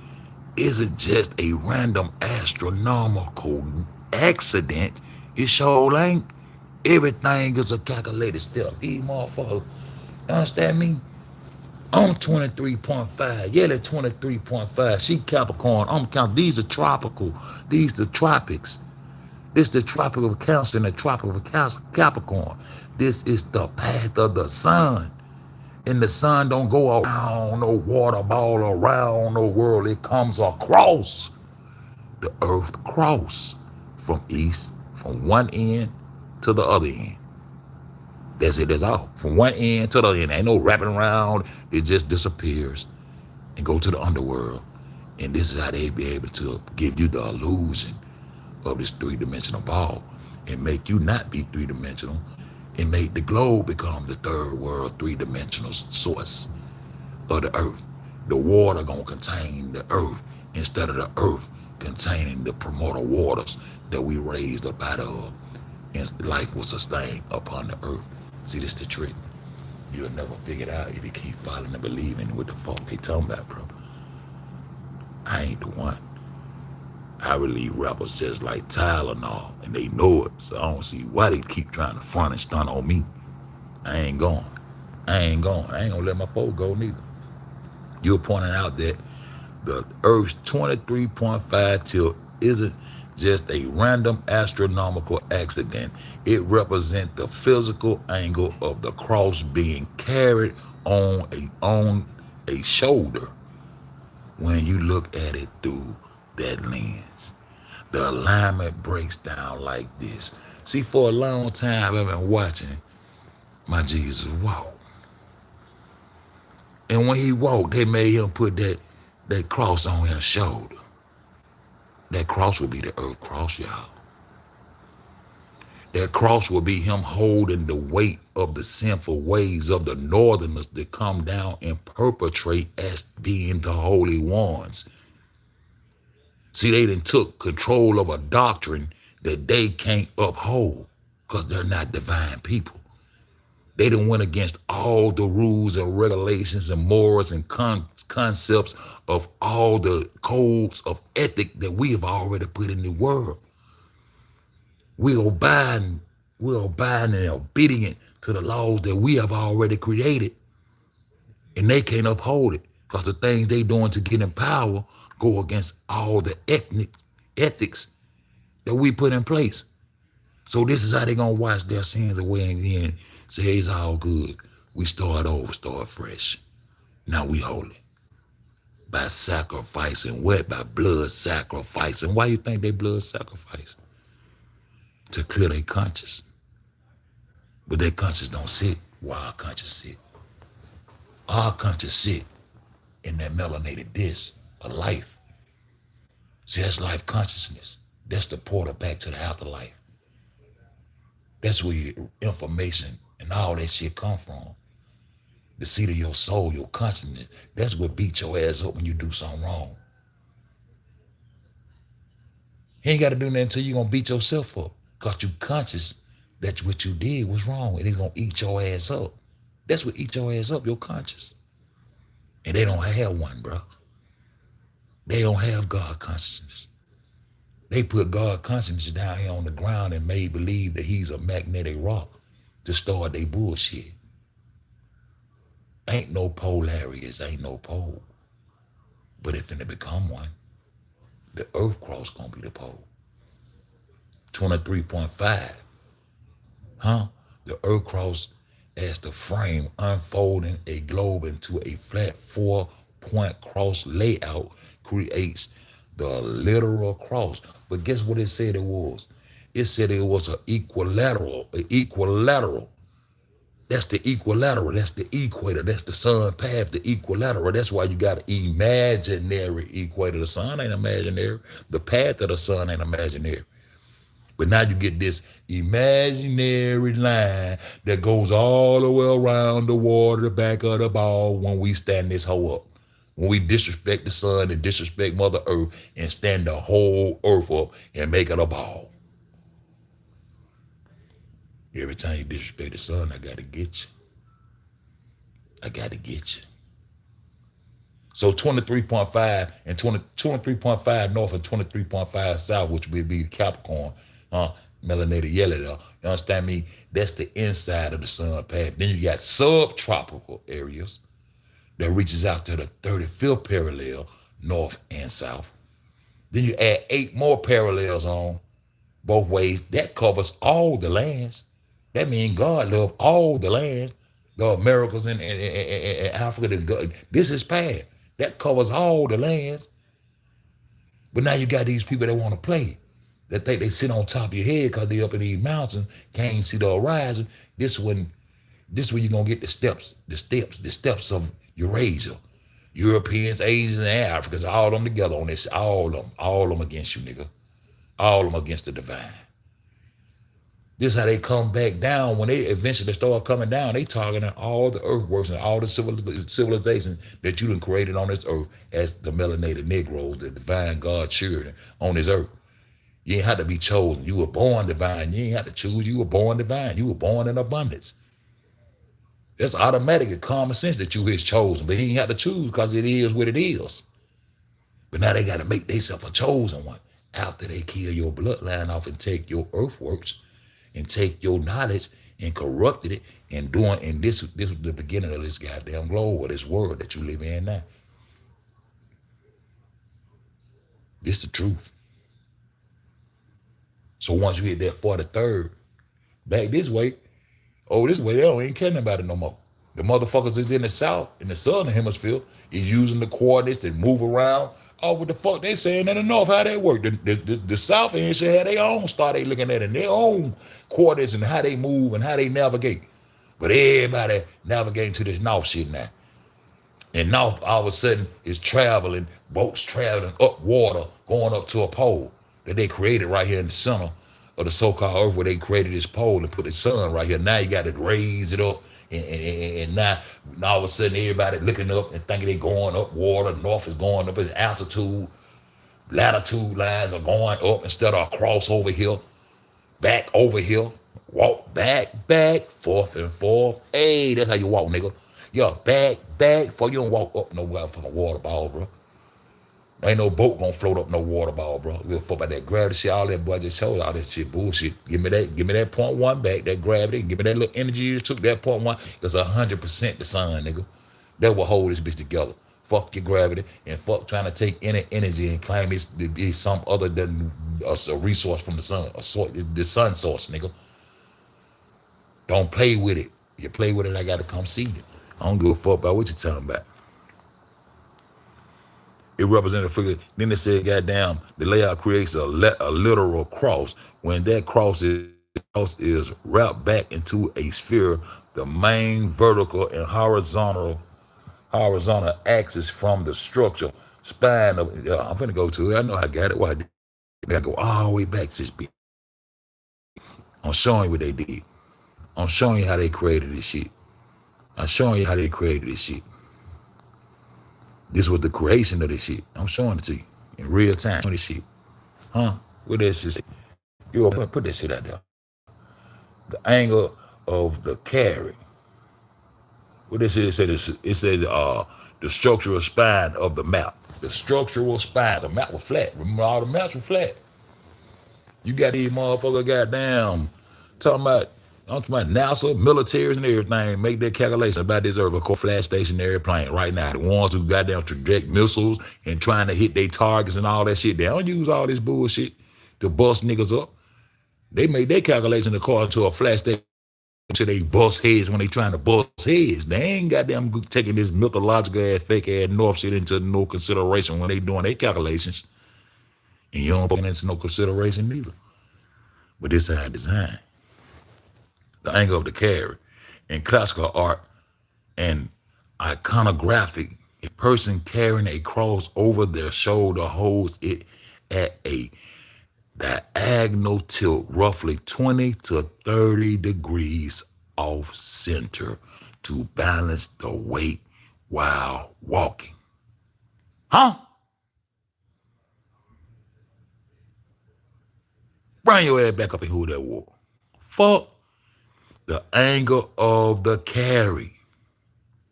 isn't just a random astronomical accident. It sure ain't. Everything is a calculated step. These motherfuckers, you understand me? I'm 23.5. Yeah, they're 23.5. She Capricorn. I'm count. These are tropical. These the tropics. This the tropic of Cancer and the tropic of Capricorn. This is the path of the sun. And the sun don't go around no water ball around no world. It comes across the earth cross from one end to the other end. That's it, that's all. From one end to the other end. Ain't no wrapping around. It just disappears and go to the underworld. And this is how they be able to give you the illusion of this three-dimensional ball and make you not be three-dimensional and make the globe become the third world three-dimensional source of the earth. The water gonna contain the earth instead of the earth containing the primordial waters that we raised up out of, and life was sustained upon the earth. See, this the trick. You'll never figure it out if you keep following and believing what the fuck they talking about, bro. I ain't the one. I relieve rappers just like Tylenol, and they know it, so I don't see why they keep trying to front and stunt on me. I ain't going. I ain't gonna let my folk go neither. You're pointing out that the Earth's 23.5 tilt isn't just a random astronomical accident. It represents the physical angle of the cross being carried on a shoulder when you look at it through that lens. The alignment breaks down like this. See, for a long time I've been watching my Jesus walk. And when he walked, they made him put that cross on his shoulder. That cross would be the earth cross, y'all. That cross will be him holding the weight of the sinful ways of the northerners that come down and perpetrate as being the holy ones. See, they done took control of a doctrine that they can't uphold because they're not divine people. They done went against all the rules and regulations and morals and concepts of all the codes of ethic that we have already put in the world. We're abiding and obedient to the laws that we have already created. And they can't uphold it because the things they doing to get in power go against all the ethics that we put in place. So this is how they gonna wash their sins away and then say, hey, it's all good. We start over, start fresh. Now we holy. By sacrificing what? By blood sacrificing. Why you think they blood sacrifice? To clear their conscience. But their conscience don't sit where our conscience sit. Our conscience sit in that melanated disc of life. See, that's life consciousness. That's the portal back to the afterlife. That's where your information and all that shit come from. The seat of your soul, your consciousness. That's what beat your ass up when you do something wrong. You ain't got to do nothing until you're going to beat yourself up because you conscious That's what you did was wrong, and it's gonna eat your ass up. That's what eat your ass up, your conscience. And they don't have one, bro. They don't have God consciousness. They put God consciousness down here on the ground and made believe that he's a magnetic rock to start their bullshit. Ain't no polarities, ain't no pole. But if it become one, the earth cross gonna be the pole. 23.5. Huh? The earth cross as the frame unfolding a globe into a flat 4-point cross layout creates the literal cross. But guess what it said it was? It said it was an equilateral. An equilateral. That's the equilateral. That's the equator. That's the sun path, the equilateral. That's why you got an imaginary equator. The sun ain't imaginary. The path of the sun ain't imaginary. But now you get this imaginary line that goes all the way around the water, the back of the ball when we stand this hoe up. When we disrespect the sun and disrespect Mother Earth and stand the whole earth up and make it a ball. Every time you disrespect the sun, I gotta get you. I gotta get you. So 23.5 and 23.5 north and 23.5 south, which would be Capricorn, melanated yellow there. You understand me? That's the inside of the sun path. Then you got subtropical areas that reaches out to the 35th parallel, north and south. Then you add 8 more parallels on both ways. That covers all the lands. That means God loved all the lands. The Americas and Africa. This is path. That covers all the lands. But now you got these people that want to play. That think they sit on top of your head because they up in these mountains, can't see the horizon. This when you're gonna get the steps of Eurasia. Europeans, Asians, and Africans, all of them together on this, all of them against you, nigga. All of them against the divine. This is how they come back down. When they eventually start coming down, they targeting all the earthworks and all the civilization that you done created on this earth as the melanated Negroes, the divine God children on this earth. You ain't had to be chosen. You were born divine. You ain't had to choose. You were born divine. You were born in abundance. That's automatic and common sense that you is chosen, but he ain't had to choose because it is what it is. But now they got to make themselves a chosen one after they kill your bloodline off and take your earthworks and take your knowledge and corrupted it and this was the beginning of this goddamn globe or this world that you live in now. This the truth. So once you hit that 43rd, back this way, they don't even care about it no more. The motherfuckers is in the south, in the southern hemisphere, is using the coordinates to move around. Oh, what the fuck they saying in the north, how that work? The south end should have their own start they looking at in their own coordinates and how they move and how they navigate. But everybody navigating to this north shit now. And north all of a sudden is boats traveling up water, going up to a pole that they created right here in the center of the so-called earth where they created this pole and put the sun right here. Now you got to raise it up. And now all of a sudden everybody looking up and thinking they going up water. North is going up in altitude. Latitude lines are going up instead of across over here. Back over here. Walk back, forth and forth. Hey, that's how you walk, nigga. Yeah, back, before you don't walk up no fucking water ball, bro. Ain't no boat gonna float up no water ball, bro. We'll fuck about that gravity shit, all that boy just showed, all that shit bullshit. Give me that 0.1 back, that gravity. Give me that little energy you took, that 0.1. It's 100% the sun, nigga. That will hold this bitch together. Fuck your gravity and fuck trying to take any energy and claim it's to be some other than a resource from the sun, the sun source, nigga. Don't play with it. You play with it, I gotta come see you. I don't give a fuck about what you're talking about. It represents a figure. Then it said, goddamn, the layout creates a literal cross. When that cross is wrapped back into a sphere, the main vertical and horizontal axis from the structure spine of. I'm finna go to it. I know I got it. Why? I gotta go all the way back to this bitch. I'm showing you what they did. I'm showing you how they created this shit. This was the creation of this shit. I'm showing it to you in real time. This shit. Huh? What that shit? You put that shit out there. The angle of the carry. What this is, it said the structural spine of the map. The structural spine. The map was flat. Remember, all the maps were flat. You got these motherfuckers goddamn talking about, I'm talking about NASA, militaries and everything, make their calculation about this Earth, a core flat stationary plane right now. The ones who goddamn traject missiles and trying to hit their targets and all that shit. They don't use all this bullshit to bust niggas up. They made their calculation according to a flat station. So they bust heads when they trying to bust heads. They ain't goddamn taking this mythological ass, fake ass North shit into no consideration when they doing their calculations. And you don't put into no consideration neither. But this how design. The angle of the carry. In classical art and iconographic, a person carrying a cross over their shoulder holds it at a diagonal tilt, roughly 20 to 30 degrees off center to balance the weight while walking. Huh? Bring your head back up and hold that wall. Fuck the angle of the carry.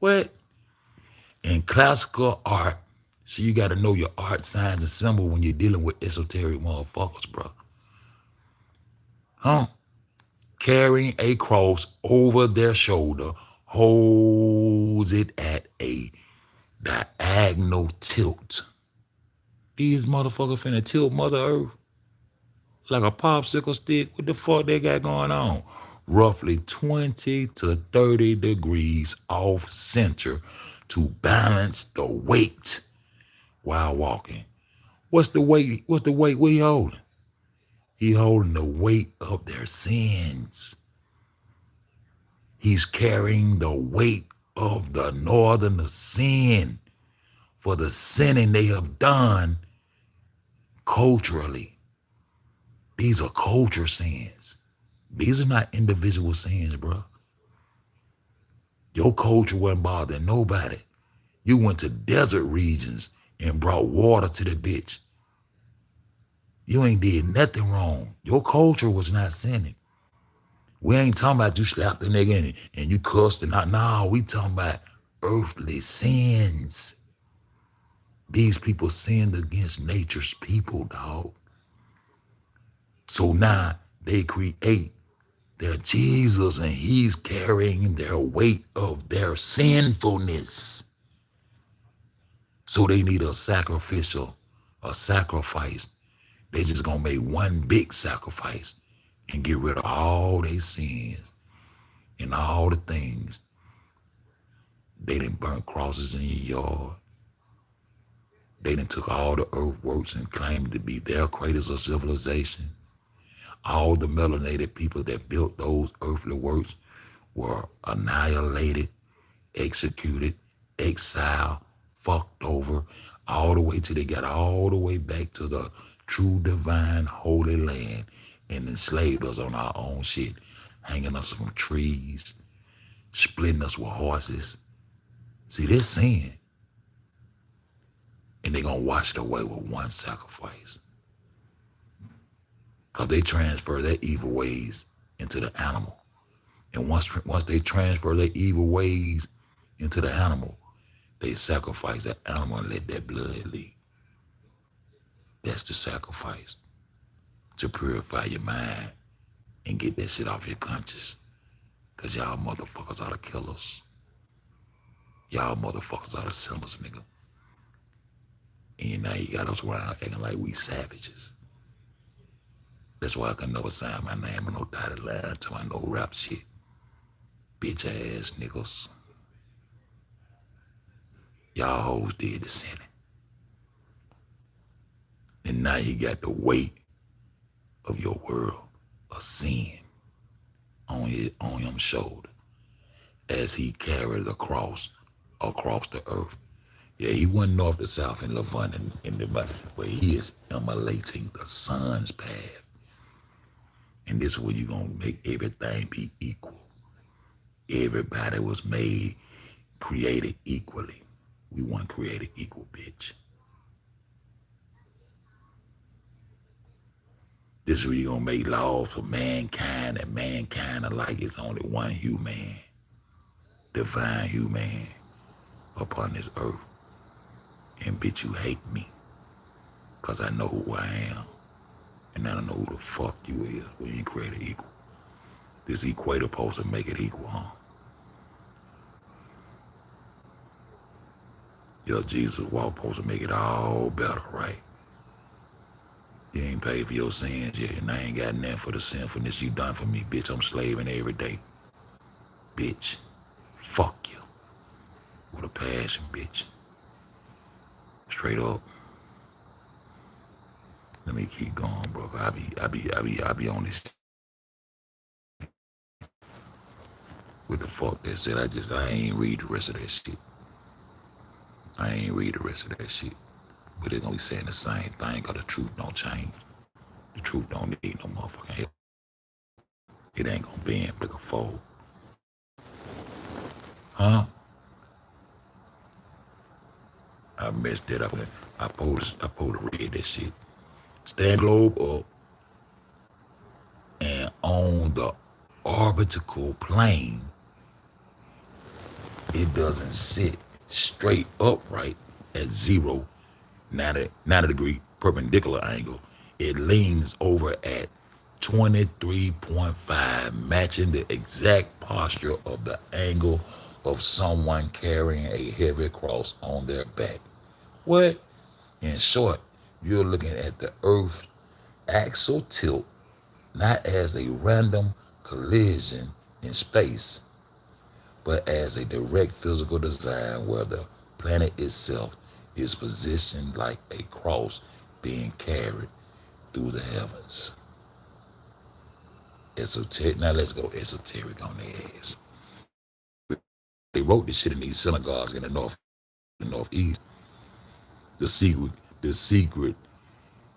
What? In classical art, so you got to know your art signs and symbols when you're dealing with esoteric motherfuckers, bro. Huh? Carrying a cross over their shoulder holds it at a diagonal tilt. These motherfuckers finna tilt Mother Earth like a popsicle stick. What the fuck they got going on? Roughly 20 to 30 degrees off center to balance the weight while walking. What's the weight? What's the weight we holding? He holding the weight of their sins. He's carrying the weight of the northern sin for the sinning they have done culturally. These are culture sins. These are not individual sins, bro. Your culture wasn't bothering nobody. You went to desert regions and brought water to the bitch. You ain't did nothing wrong. Your culture was not sinning. We ain't talking about you slapped the nigga and you cussed and not. No, we talking about earthly sins. These people sinned against nature's people, dog. So now they create their Jesus and he's carrying their weight of their sinfulness. So they need a sacrifice. They just gonna make one big sacrifice and get rid of all their sins and all the things. They done burnt crosses in your yard. They done took all the earthworks and claimed to be their craters of civilization. All the melanated people that built those earthly works were annihilated, executed, exiled, fucked over, all the way till they got all the way back to the true divine holy land and enslaved us on our own shit, hanging us from trees, splitting us with horses. See, this sin. And they're going to wash it away with one sacrifice. Because they transfer their evil ways into the animal. And once they transfer their evil ways into the animal, they sacrifice that animal and let that blood leak. That's the sacrifice. To purify your mind and get that shit off your conscience. Because y'all motherfuckers are the killers. Y'all motherfuckers are the sinners, nigga. And now you got us around acting like we savages. That's why I can never sign my name on no dotted line to my no rap shit. Bitch ass niggas. Y'all hoes did the sinning. And now you got the weight of your world of sin on his shoulder as he carried the cross across the earth. Yeah, he went north to south in Levant and the but he is emulating the sun's path. And this is where you're going to make everything be equal. Everybody was created equally. We weren't created equal, bitch. This is where you're gonna make laws for mankind, and mankind alike is only one human, divine human upon this earth. And bitch, you hate me, cause I know who I am. And I don't know who the fuck you is. We ain't created equal. This equator supposed to make it equal, huh? Yo, Jesus walk supposed to make it all better, right? You ain't paid for your sins yet, and I ain't got nothing for the sinfulness you done for me, bitch. I'm slaving every day. Bitch. Fuck you. With a passion, bitch. Straight up. Let me keep going, bro. I be on this. What the fuck that said? I ain't read the rest of that shit. I ain't read the rest of that shit. But it's gonna be saying the same thing, cause the truth don't change. The truth don't need no motherfucking help. It ain't gonna bend, but it can fold. Huh? I messed it up. I supposed to read that shit. Stand globe up and on the orbital plane, it doesn't sit straight upright at 90 degree perpendicular angle. It leans over at 23.5, matching the exact posture of the angle of someone carrying a heavy cross on their back. What? In short, you're looking at the Earth's axial tilt not as a random collision in space, but as a direct physical design where the planet itself is positioned like a cross being carried through the heavens. Esoteric. Now let's go esoteric on their ass. They wrote this shit in these synagogues in the northeast. The secret.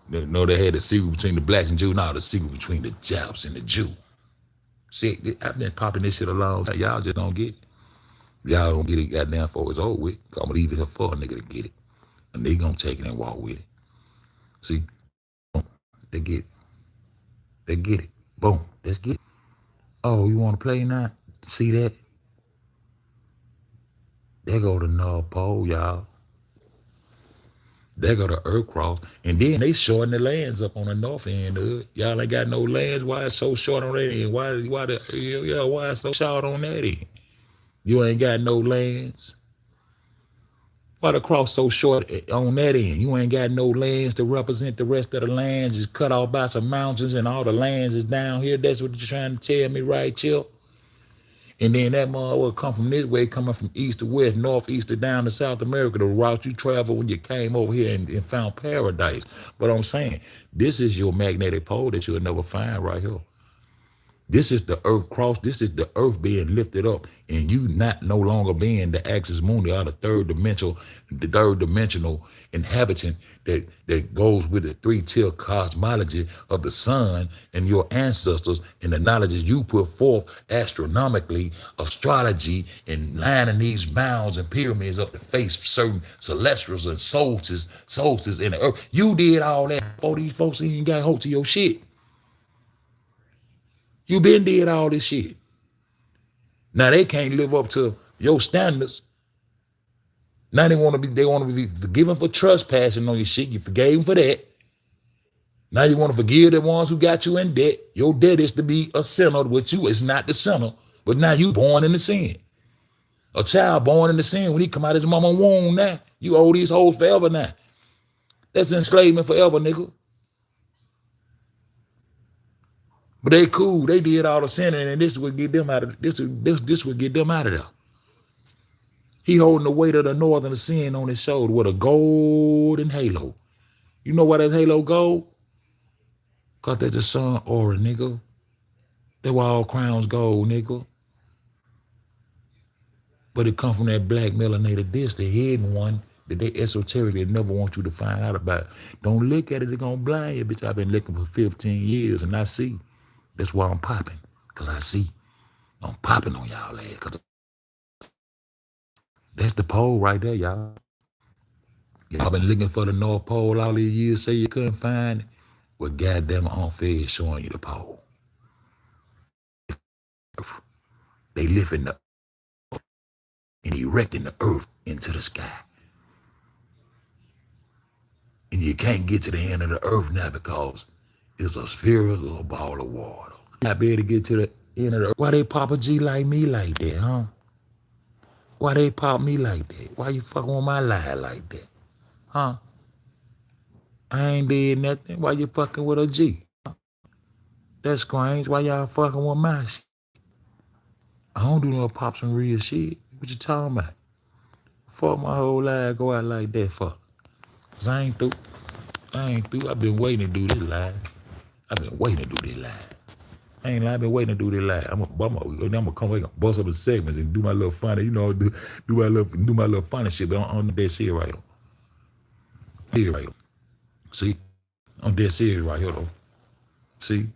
No, they had the secret between the blacks and Jews. Now the secret between the Japs and the Jew. See, I've been popping this shit along. Y'all just don't get it. Y'all don't get it goddamn before it's over with. I'm gonna leave it here for a nigga to get it. And they gonna take it and walk with it. See? They get it. They get it. Boom. Let's get it. Oh, you wanna play now? See that? There go the North Pole, y'all. There go the Earth cross. And then they shorten the lands up on the north end of it. Y'all ain't got no lands. Why it's so short on that end? Why it's so short on that end? You ain't got no lands. Why the cross so short on that end? You ain't got no lands to represent the rest of the lands. Just cut off by some mountains and all the lands is down here. That's what you're trying to tell me, right, Chill? And then that mother will come from this way, coming from east to west, northeast to down to South America, the route you travel when you came over here and found paradise. But I'm saying, this is your magnetic pole that you'll never find right here. This is the earth cross. This is the earth being lifted up, and you not no longer being the axis mundi or the third dimensional inhabitant that goes with the three-tier cosmology of the sun and your ancestors and the knowledges you put forth astronomically, astrology, and lining these mounds and pyramids up to face certain celestials and solstices in the earth. You did all that before these folks even got hold to your shit. You been did all this shit. Now they can't live up to your standards. Now they want to be forgiven for trespassing on your shit. You forgave them for that. Now you want to forgive the ones who got you in debt. Your debt is to be a sinner, which you is not the sinner. But now you born in the sin. A child born in the sin, when he come out of his mama's womb now, you owe these hoes forever now. That's enslavement forever, nigga. But they cool. They did all the sinning, and this would get them out of this would get them out of there. He holding the weight of the northern sin on his shoulder with a golden halo. You know why that halo gold? Cause that's the sun aura, nigga. That's why all crowns gold, nigga. But it come from that black melanated disc, the hidden one that they esoterically never want you to find out about. Don't look at it, it's gonna blind you, bitch. I've been looking for 15 years and I see. That's why I'm popping, because I see. I'm popping on y'all ass, because that's the pole right there, y'all. Y'all been looking for the North Pole all these years, say you couldn't find it. What goddamn unfair is showing you the pole. They lifting the and erecting the earth into the sky. And you can't get to the end of the earth now because it's a spherical ball of water. Not be able to get to the end of the earth. Why they pop a G like me like that, huh? Why they pop me like that? Why you fucking with my lie like that? Huh? I ain't did nothing. Why you fucking with a G? That's strange. Why y'all fucking with my shit? I don't do no pop some real shit. What you talking about? Fuck my whole life go out like that for? Cause I ain't through. I've been waiting to do this live. I've been waiting to do this live. I ain't lying. I've been waiting to do this live. I'm gonna come back and bust up the segments and do my little funny, do my little funny shit, but on that shit right here. See, on that series right here though. See,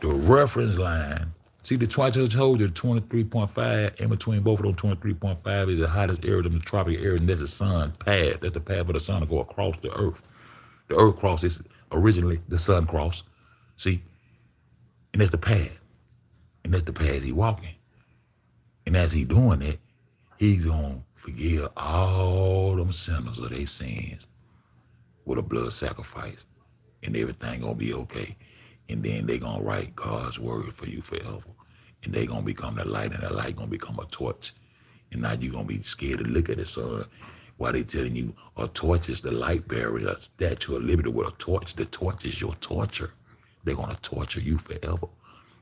the reference line. See, the twice I told you, 23.5, in between both of them, 23.5 is the hottest area in the tropical area, and that's the sun's path. That's the path for the sun to go across the earth. The earth crosses originally the sun cross. See? And that's the path. And that's the path he walking. And as he doing that, he's gonna forgive all them sinners of their sins with a blood sacrifice. And everything gonna be okay. And then they gonna write God's word for you forever. And they gonna become the light, and the light gonna become a torch. And now you gonna be scared to look at the sun. Why they telling you a torch is the light bearer, a statue of liberty with a torch. The torch is your torture. They're gonna torture you forever.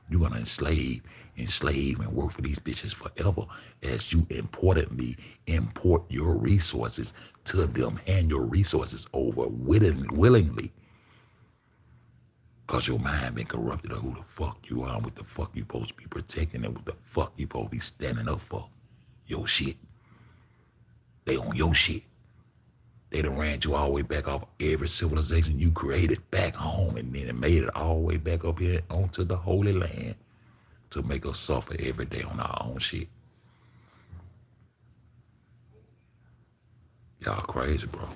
You're gonna enslave and work for these bitches forever as you importantly import your resources to them, hand your resources over willingly. Cause your mind been corrupted of who the fuck you are, and what the fuck you supposed to be protecting, and what the fuck you supposed to be standing up for. Your shit. They on your shit. They done ran you all the way back off every civilization you created back home, and then it made it all the way back up here onto the Holy Land to make us suffer every day on our own shit. Y'all crazy, bro.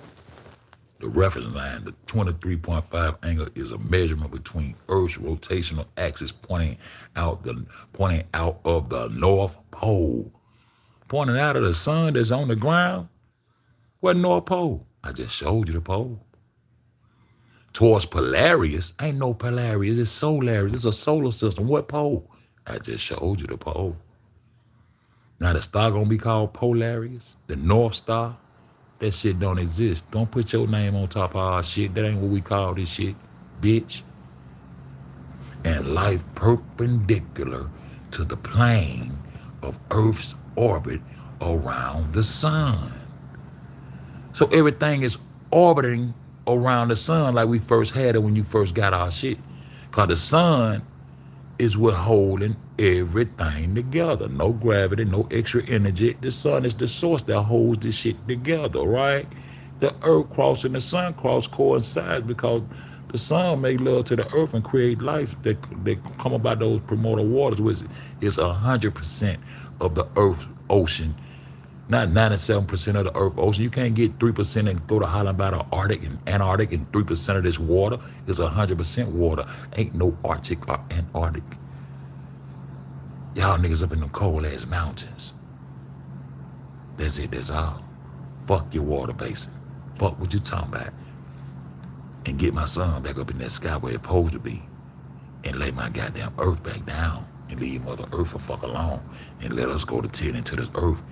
The reference line, the 23.5 angle, is a measurement between Earth's rotational axis pointing out of the North Pole. Pointing out of the sun that's on the ground. What North Pole? I just showed you the pole. Towards Polaris, ain't no Polaris, it's Solaris. It's a solar system. What pole? I just showed you the pole. Now the star gonna be called Polaris, the North Star. That shit don't exist. Don't put your name on top of our shit. That ain't what we call this shit, bitch. And life perpendicular to the plane of Earth's orbit around the sun. So everything is orbiting around the sun like we first had it when you first got our shit. Because the sun is what holding everything together. No gravity, no extra energy. The sun is the source that holds this shit together, right? The earth crossing the sun cross coincides because the sun make love to the earth and create life that come about those primordial waters, which is 100% of the earth's ocean. Not 97% of the earth ocean. You can't get 3% and go to hollering about the Arctic and Antarctic, and 3% of this water is 100% water. Ain't no Arctic or Antarctic. Y'all niggas up in them cold ass mountains. That's it, that's all. Fuck your water basin. Fuck what you talking about. And get my sun back up in that sky where it's supposed to be. And lay my goddamn earth back down. And leave Mother Earth the fuck alone. And let us go to tend into this earth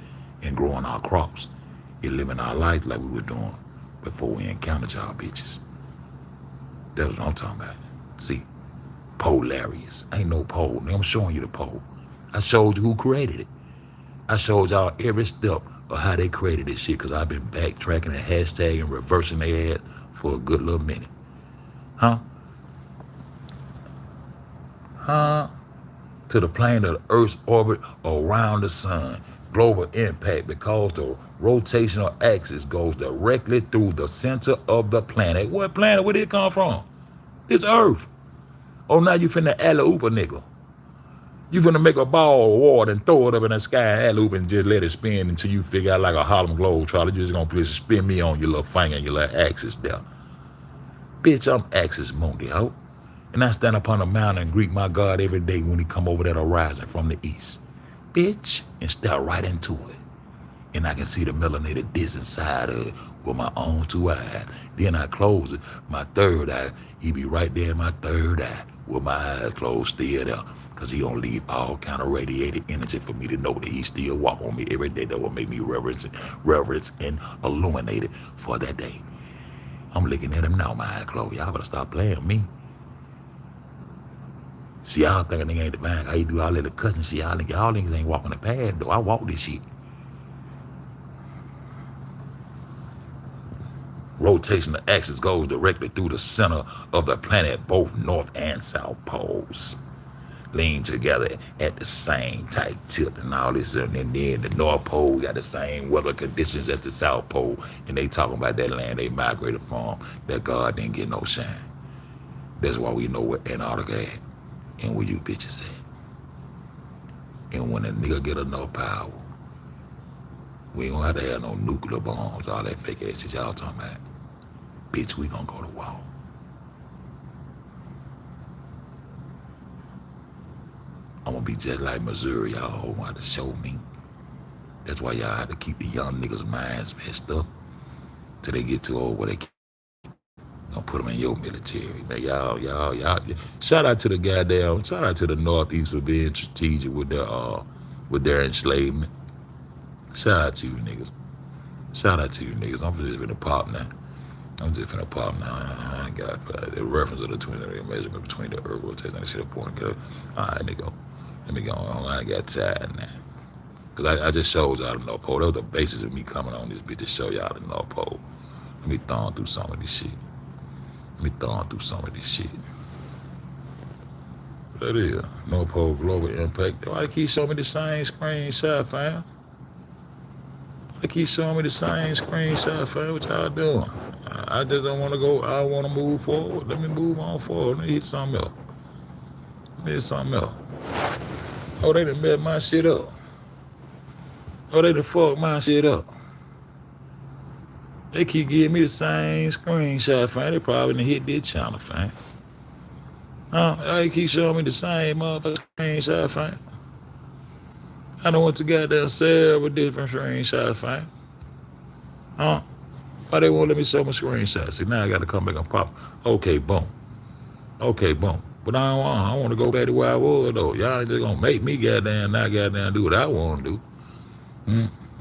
and growing our crops and living our life like we were doing before we encountered y'all bitches. That's what I'm talking about. See, Polaris. Ain't no pole. I'm showing you the pole. I showed you who created it. I showed y'all every step of how they created this shit, because I've been backtracking and hashtagging and reversing their ad for a good little minute. Huh? To the plane of the Earth's orbit around the sun. Global impact, because the rotational axis goes directly through the center of the planet. What planet? Where did it come from? It's Earth. Oh, now you finna alley-oop a nigga. You finna make a ball of water and throw it up in the sky and alley-oop and just let it spin until you figure out like a Harlem Globetrotter. You're just gonna spin me on your little finger and your little axis there. Bitch, I'm axis Mooney, ho. And I stand upon the mountain and greet my God every day when he come over that horizon from the east. Bitch, and stare right into it. And I can see the melanated disc inside of it with my own two eyes. Then I close it, my third eye, he be right there in my third eye with my eyes closed still there. Cause he don't leave all kind of radiated energy for me to know that he still walk on me every day. That will make me reverence and illuminated for that day. I'm looking at him now, my eyes closed. Y'all better stop playing with me. See, y'all think a nigga ain't divine. How you do all that cussing shit? Y'all niggas ain't walking the path, though. I walk this shit. Rotational axis goes directly through the center of the planet, both north and south poles lean together at the same tight tilt and all this. And then the North Pole got the same weather conditions as the South Pole. And they talking about that land they migrated from, that God didn't get no shine. That's why we know where Antarctica at and where you bitches at. And when a nigga get enough power, we ain't gonna have to have no nuclear bombs, all that fake ass shit y'all talking about. Bitch, we gonna go to war. I'm gonna be just like Missouri, y'all want to show me. That's why y'all have to keep the young niggas' minds messed up till they get too old where they gonna put them in your military. Now, y'all. Shout out to the Northeast for being strategic with their enslavement. Shout out to you niggas. I'm just finna pop now. I ain't got the reference of the measurement between the earth rotation and shit important. All right, nigga. Let me go on. I ain't got time now. Because I just showed y'all the North Pole. That was the basis of me coming on this bitch to show y'all the North Pole. Let me thumb through some of this shit. That is North Pole global impact. Why they keep showing me the same screenshot, fam? What y'all doing? I just don't want to go. I want to move forward. Let me move on forward. Let me hit something else. Oh, they done messed my shit up. They done fucked my shit up. They keep giving me the same screenshot, fam. They probably done hit this channel, fam. They keep showing me the same motherfucking screenshot, fam. I done went to goddamn several different screenshots, fam. Why they won't let me show my screenshots? See, now I gotta come back and pop. Okay, boom. But I want to go back to where I was, though. Y'all ain't just gonna make me goddamn do what I want to do.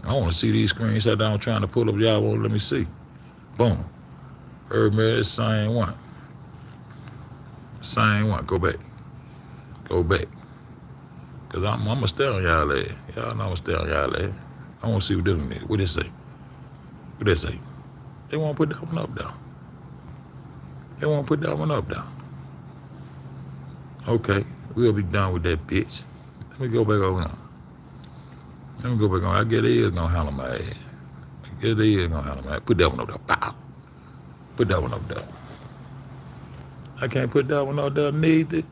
I want to see these screenshots that I'm trying to pull up. Y'all won't let me see. Boom. Heard me, the same one. Go back. Because I'm going to stay on y'all there. Y'all know I'm going to stay on y'all there. I want to see what this one is. What they say? They won't put that one up, though. Okay, we'll be done with that bitch. Let me go back over now. I guess they is gonna handle my ass. Put that one up there. Pow. Put that one up there. I can't put that one up there neither.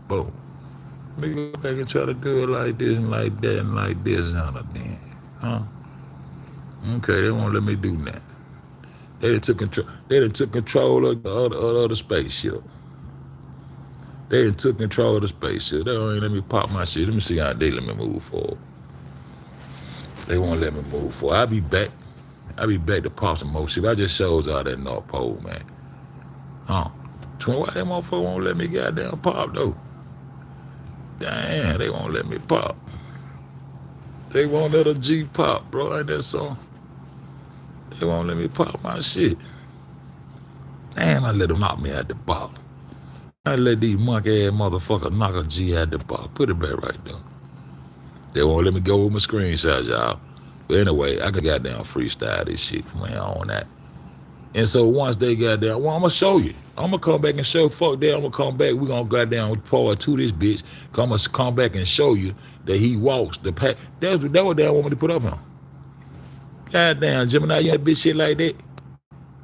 Boom. Let me go back and try to do it like this and like that and like this and then. Okay, they won't let me do that. They done took control of the other spaceship. They done took control of the spaceship. They don't even let me pop my shit. Let me see how they let me move forward. They won't let me move forward. I'll be back to pop some more shit. I just showed y'all that North Pole, man. Why that motherfucker won't let me goddamn pop, though? Damn, they won't let me pop. They won't let a G pop, bro. Ain't that so? They won't let me pop my shit. Damn, I let them knock me at the bottom. I let these monkey ass motherfuckers knock a G at the bottom. Put it back right there. They won't let me go with my screenshots, y'all. But anyway, I can goddamn freestyle this shit from here on that. And so once they got down, well, I'm going to show you. I'm going to come back and show, fuck that, I'm going to come back. We're going to go down with part to this bitch. I'm going to come back and show you that he walks the path. That's what they want me to put up on. Goddamn, Gemini, you had bitch shit like that.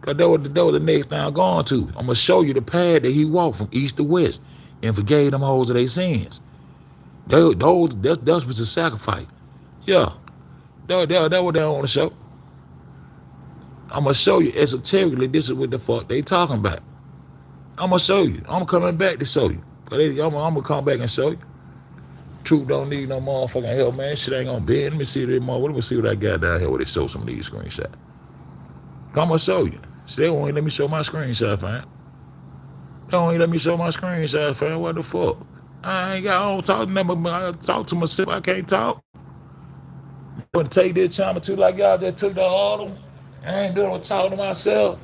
Because that was the next thing I'm going to. I'm going to show you the path that he walked from east to west and forgave them hoes of their sins. That was a sacrifice. Yeah. That what they want to show. I'm gonna show you esoterically. This is what the fuck they talking about. I'm gonna show you. I'm coming back to show you. I'm gonna come back and show you. Truth don't need no motherfucking help, man. Shit ain't gonna bend. Let me see this motherfucker. Let me see what I got down here where they show some of these screenshots. I'm gonna show you. See, they won't even let me show my screenshot, fam. They won't even let me show my screenshot, fam. What the fuck? I don't talk to them. I talk to myself. I can't talk. I'm gonna take this channel too, like y'all just took the other one. I ain't doing no talking to myself.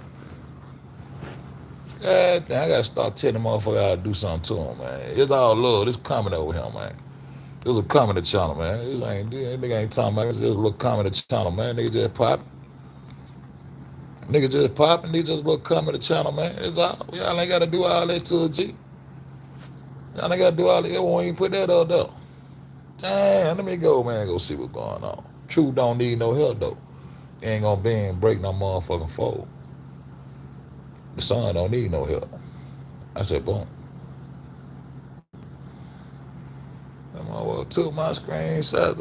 God damn, I gotta start telling motherfucker how to do something to him, man. It's all love. It's coming over here, man. This a comedy channel, man. This nigga ain't talking about it. It's just a little comedy channel, man. Nigga just popping. Nigga just popping. Nigga just a little comedy channel, man. It's all. Y'all ain't gotta do all that to a G. Y'all ain't gotta do all that. They won't even put that up, though. Damn, let me go, man. Go see what's going on. Truth don't need no help, though. He ain't gonna bend and break no motherfucking fold. The son don't need no help. I said, boom. That motherfucker took my screenshots.